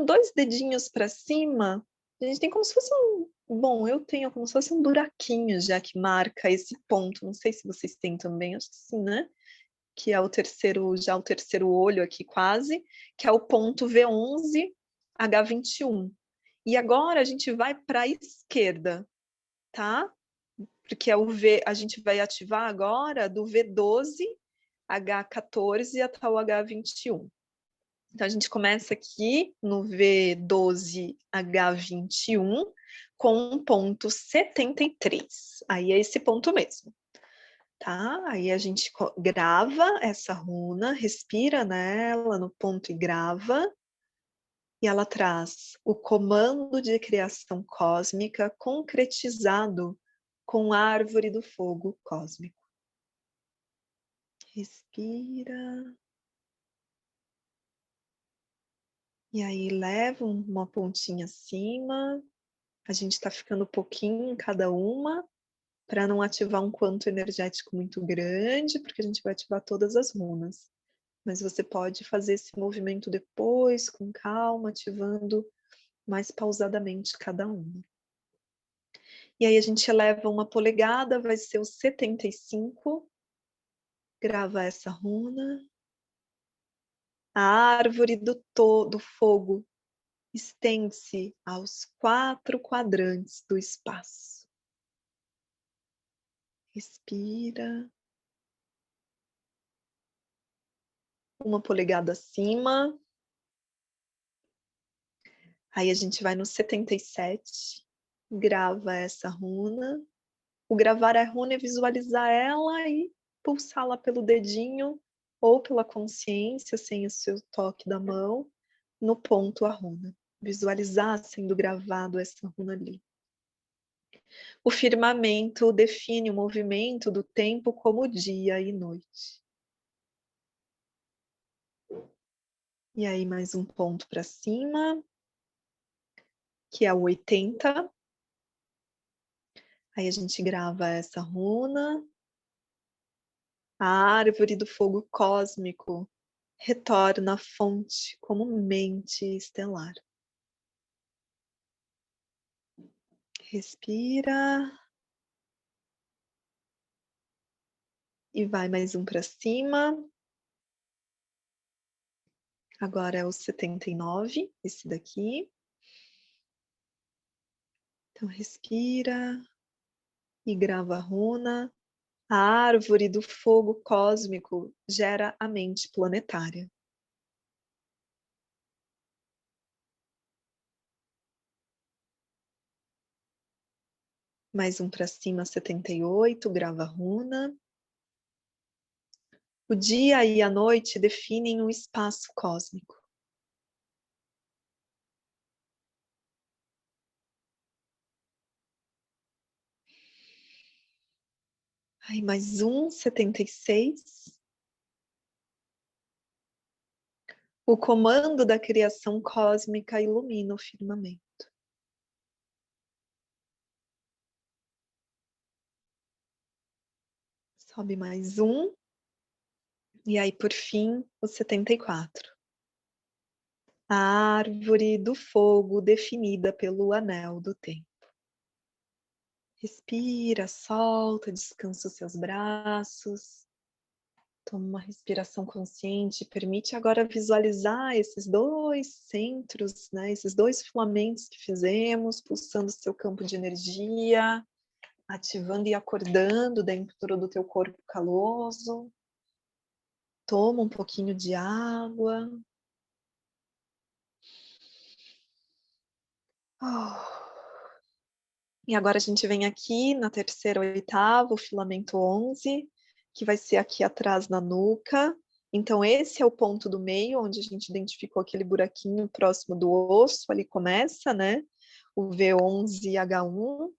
dois dedinhos para cima, a gente tem como se fosse bom, eu tenho como se fosse um buraquinho já que marca esse ponto, não sei se vocês têm também, acho que sim, né? Que é o terceiro olho aqui quase, que é o ponto V11, H21. E agora a gente vai para a esquerda, tá? Porque é o V, a gente vai ativar agora do V12, H14 até o H21. Então, a gente começa aqui no V12H21 com um ponto 73. Aí é esse ponto mesmo, tá? Aí a gente grava essa runa, respira nela no ponto e grava. E ela traz o comando de criação cósmica concretizado com a árvore do fogo cósmico. Respira. E aí leva uma pontinha acima. A gente está ficando pouquinho em cada uma, para não ativar um quanto energético muito grande, porque a gente vai ativar todas as runas. Mas você pode fazer esse movimento depois, com calma, ativando mais pausadamente cada uma. E aí a gente eleva uma polegada, vai ser o 75. Grava essa runa. A árvore do fogo estende-se aos 4 quadrantes do espaço. Respira. Uma polegada acima. Aí a gente vai no 77. Grava essa runa. O gravar a runa é visualizar ela e pulsá-la pelo dedinho ou pela consciência, sem o seu toque da mão, no ponto a runa. Visualizar sendo gravado essa runa ali. O firmamento define o movimento do tempo como dia e noite. E aí mais um ponto para cima, que é o 80. Aí a gente grava essa runa. A árvore do fogo cósmico retorna à fonte como mente estelar. Respira. E vai mais um para cima. Agora é o 79, esse daqui. Então respira e grava a runa. A árvore do fogo cósmico gera a mente planetária. Mais um para cima, 78, grava a runa. O dia e a noite definem o espaço cósmico. Aí mais um, 76. O comando da criação cósmica ilumina o firmamento. Sobe mais um. E aí, por fim, o 74. A árvore do fogo definida pelo anel do tempo. Respira, solta, descansa os seus braços. Toma uma respiração consciente. Permite agora visualizar esses dois centros, né? Esses dois filamentos que fizemos, pulsando o seu campo de energia, ativando e acordando dentro do teu corpo caloso. Toma um pouquinho de água. E agora a gente vem aqui na terceira oitava, o filamento 11, que vai ser aqui atrás na nuca. Então esse é o ponto do meio, onde a gente identificou aquele buraquinho próximo do osso, ali começa, né? O V11H1.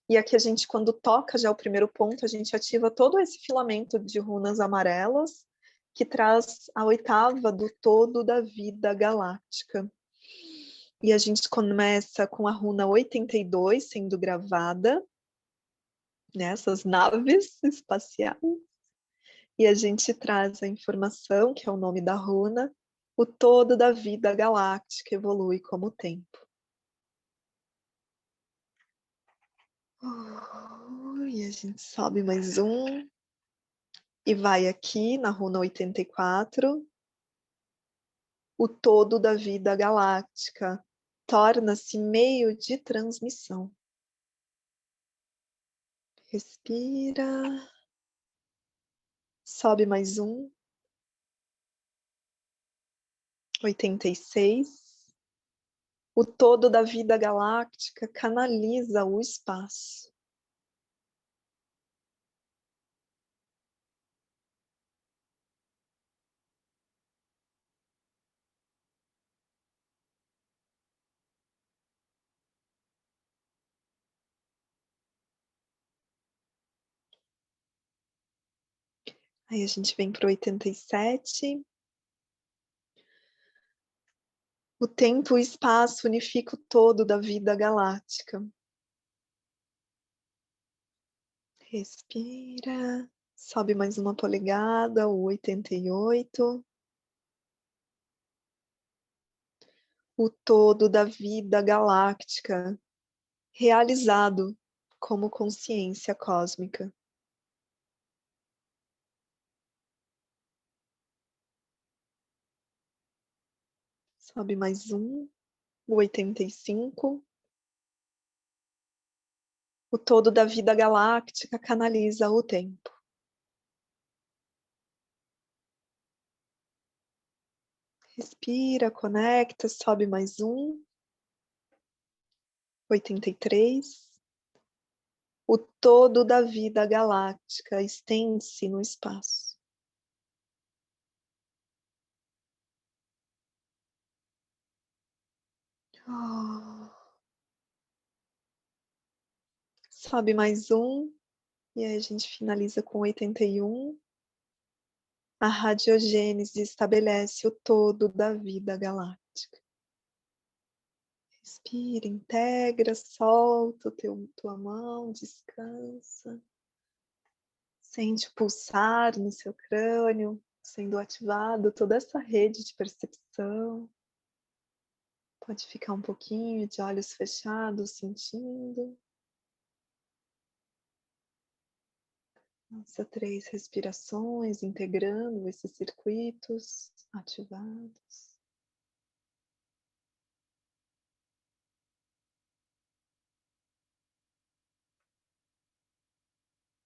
E aqui a gente, quando toca já o primeiro ponto, a gente ativa todo esse filamento de runas amarelas, que traz a oitava do todo da vida galáctica. E a gente começa com a runa 82 sendo gravada, nessas naves espaciais. E a gente traz a informação, que é o nome da runa, o todo da vida galáctica evolui como o tempo. E a gente sobe mais um. E vai aqui na runa 84. O todo da vida galáctica torna-se meio de transmissão. Respira. Sobe mais um. 86. O todo da vida galáctica canaliza o espaço. Aí a gente vem para o 87. O tempo e o espaço unificam o todo da vida galáctica. Respira. Sobe mais uma polegada, o 88. O todo da vida galáctica realizado como consciência cósmica. Sobe mais um, o 85. O todo da vida galáctica canaliza o tempo. Respira, conecta, sobe mais um. 83. O todo da vida galáctica estende-se no espaço. Sobe mais um. E aí a gente finaliza com 81. A radiogênese estabelece o todo da vida galáctica. Respira, integra, solta tua mão, descansa. Sente o pulsar no seu crânio, sendo ativado toda essa rede de percepção. Pode ficar um pouquinho de olhos fechados, sentindo. Faça 3 respirações, integrando esses circuitos ativados.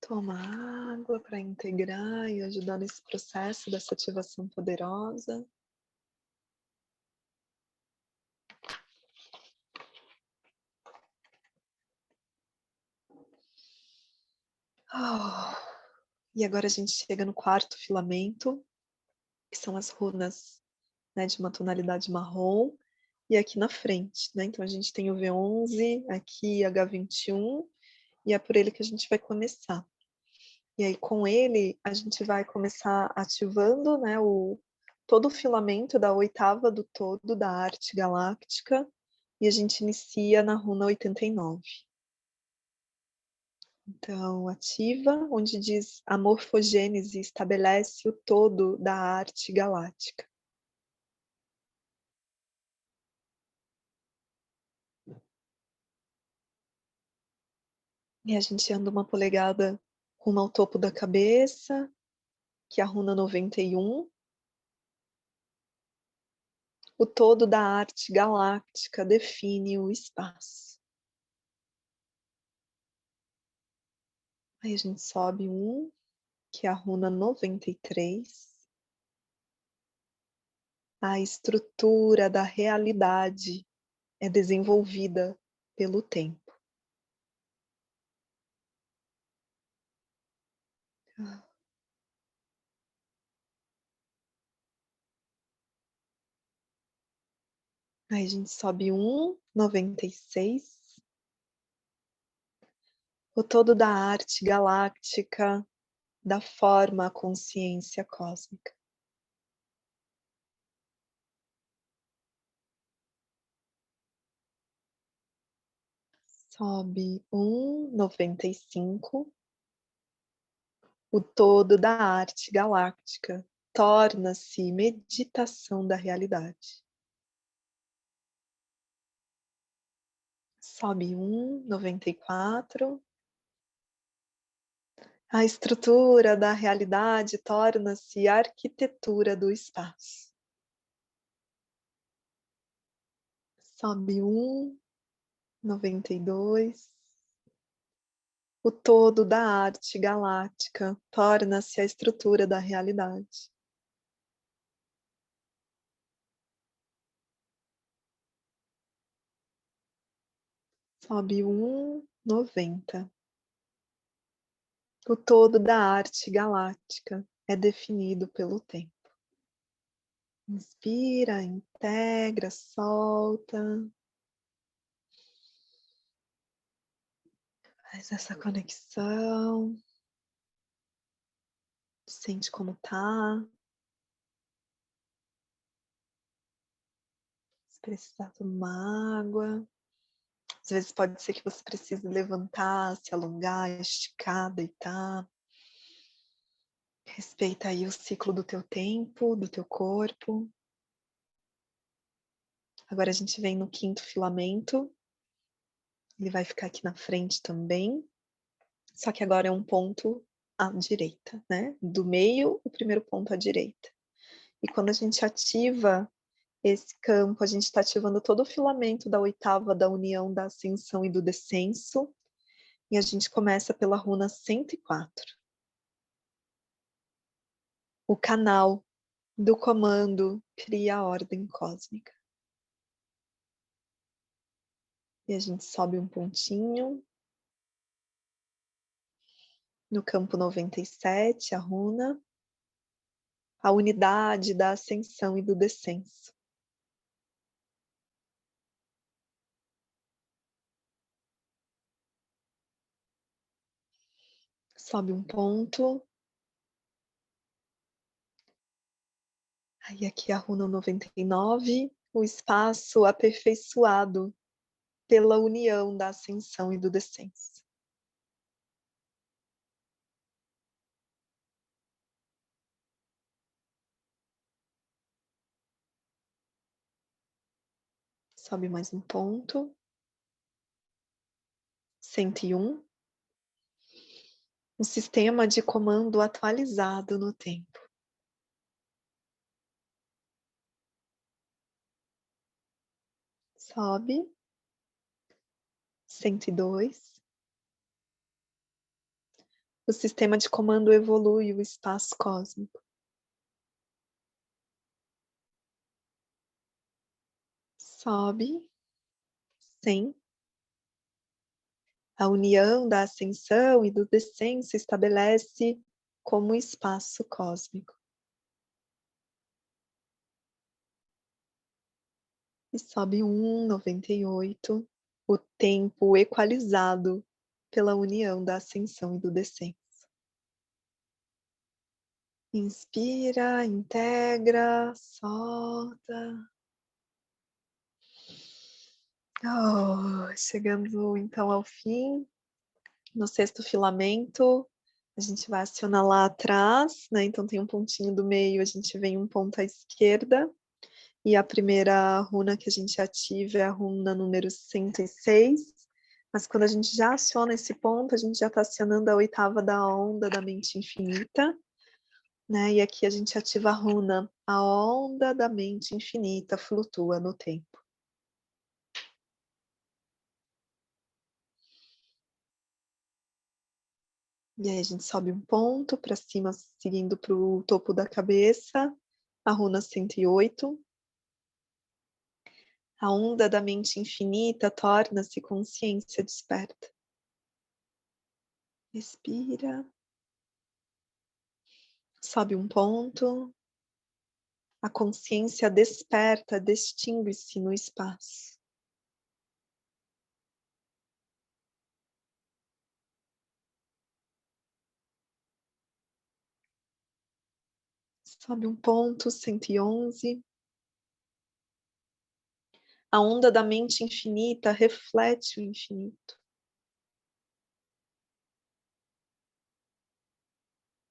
Toma água para integrar e ajudar nesse processo dessa ativação poderosa. Oh. E agora a gente chega no 4º filamento, que são as runas, né, de uma tonalidade marrom, e aqui na frente, né? Então a gente tem o V11, aqui H21, e é por ele que a gente vai começar. E aí com ele a gente vai começar ativando, né, todo o filamento da 8ª do todo da arte galáctica, e a gente inicia na runa 89. Então, ativa, onde diz a morfogênese, estabelece o todo da arte galáctica. E a gente anda uma polegada rumo ao topo da cabeça, que é a runa 91. O todo da arte galáctica define o espaço. Aí a gente sobe que é a runa 93. A estrutura da realidade é desenvolvida pelo tempo. Aí a gente sobe 96. O todo da arte galáctica dá forma à consciência cósmica. Sobe 95. O todo da arte galáctica torna-se meditação da realidade. Sobe 94. A estrutura da realidade torna-se arquitetura do espaço. Sobe 92. O todo da arte galáctica torna-se a estrutura da realidade. Sobe 90. O todo da arte galáctica é definido pelo tempo. Inspira, integra, solta. Faz essa conexão. Sente como tá. Se precisar tomar água. Às vezes pode ser que você precise levantar, se alongar, esticar, deitar. Respeita aí o ciclo do teu tempo, do teu corpo. Agora a gente vem no 5º filamento. Ele vai ficar aqui na frente também. Só que agora é um ponto à direita, né? Do meio, o primeiro ponto à direita. E quando a gente ativa esse campo, a gente está ativando todo o filamento da 8ª da união da ascensão e do descenso. E a gente começa pela runa 104. O canal do comando cria a ordem cósmica. E a gente sobe um pontinho. No campo 97, a runa. A unidade da ascensão e do descenso. Sobe um ponto. Aí aqui a runa 99, o espaço aperfeiçoado pela união da ascensão e do descenso. Sobe mais um ponto. 101. Um sistema de comando atualizado no tempo. Sobe. 102. O sistema de comando evolui o espaço cósmico. Sobe. 100. A união da ascensão e do descenso estabelece como espaço cósmico. E sobe 98. O tempo equalizado pela união da ascensão e do descenso. Inspira, integra, solta. Chegando então ao fim, no sexto filamento, a gente vai acionar lá atrás, né? Então tem um pontinho do meio, a gente vem um ponto à esquerda, e a primeira runa que a gente ativa é a runa número 106. Mas quando a gente já aciona esse ponto, a gente já está acionando a oitava da onda da mente infinita, né? E aqui a gente ativa a runa, a onda da mente infinita flutua no tempo. E aí a gente sobe um ponto para cima, seguindo para o topo da cabeça, a runa 108. A onda da mente infinita torna-se consciência desperta. Respira. Sobe um ponto. A consciência desperta, distingue-se no espaço. Sobe um ponto, 111. A onda da mente infinita reflete o infinito.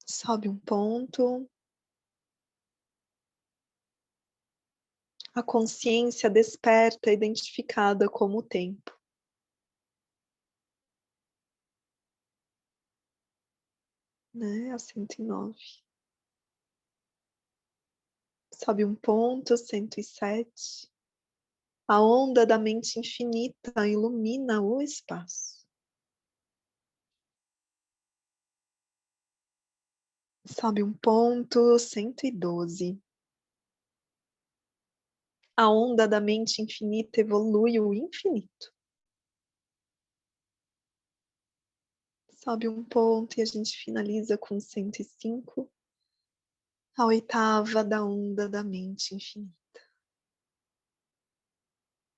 Sobe um ponto. A consciência desperta, identificada como o tempo. Né? A 109. Sobe um ponto, 107. A onda da mente infinita ilumina o espaço. Sobe um ponto, 112. A onda da mente infinita evolui o infinito. Sobe um ponto e a gente finaliza com 105. A oitava da onda da mente infinita.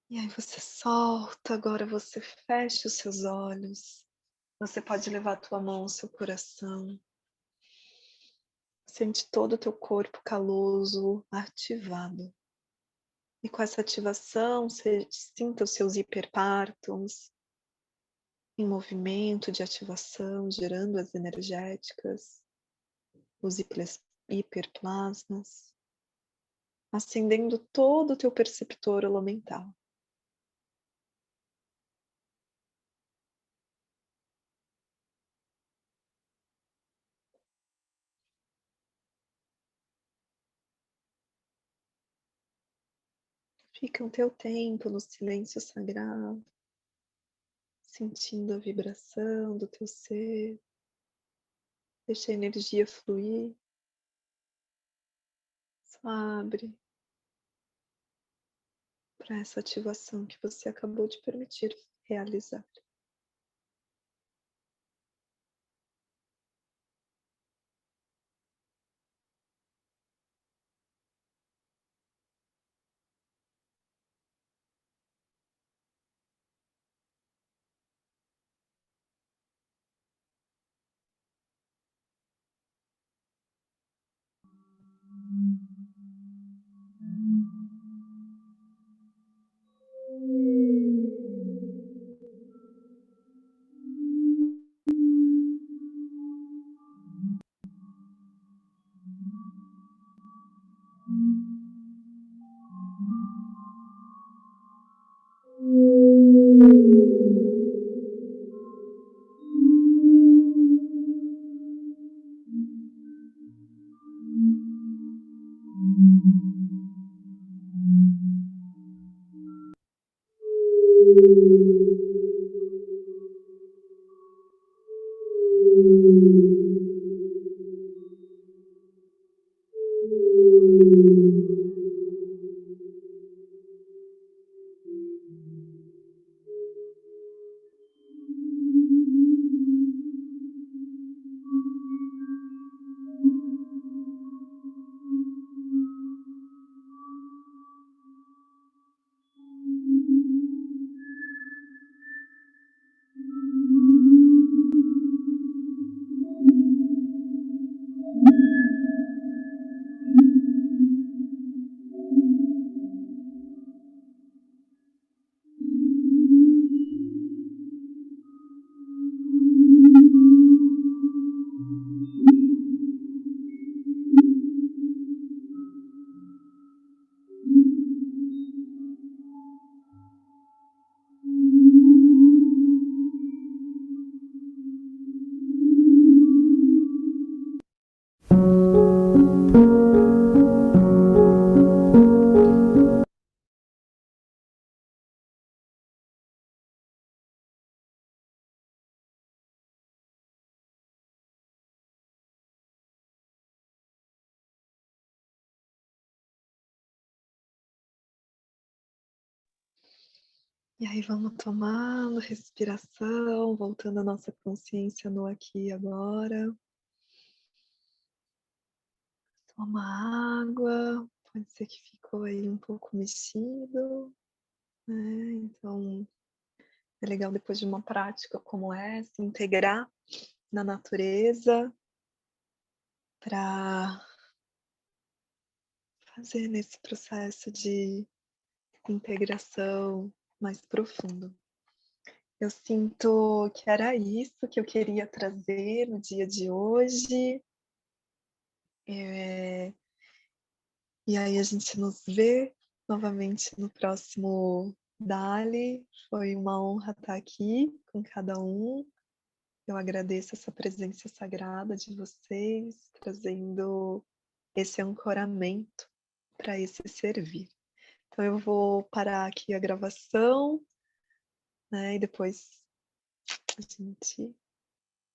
E aí você solta, agora você fecha os seus olhos. Você pode levar a tua mão ao seu coração. Sente todo o teu corpo caloso, ativado. E com essa ativação, você sinta os seus hiperpártons em movimento de ativação, gerando as energéticas, os hiperplasmas, acendendo todo o teu perceptor elemental. Fica o teu tempo no silêncio sagrado, sentindo a vibração do teu ser. Deixa a energia fluir. Só abre para essa ativação que você acabou de permitir realizar. E aí vamos tomando respiração, voltando a nossa consciência no aqui e agora. Toma água, pode ser que ficou aí um pouco mexido, né? Então é legal depois de uma prática como essa, integrar na natureza para fazer nesse processo de integração mais profundo. Eu sinto que era isso que eu queria trazer no dia de hoje. E aí a gente nos vê novamente no próximo Dali. Foi uma honra estar aqui com cada um. Eu agradeço essa presença sagrada de vocês, trazendo esse ancoramento para esse servir. Então eu vou parar aqui a gravação, né? E depois a gente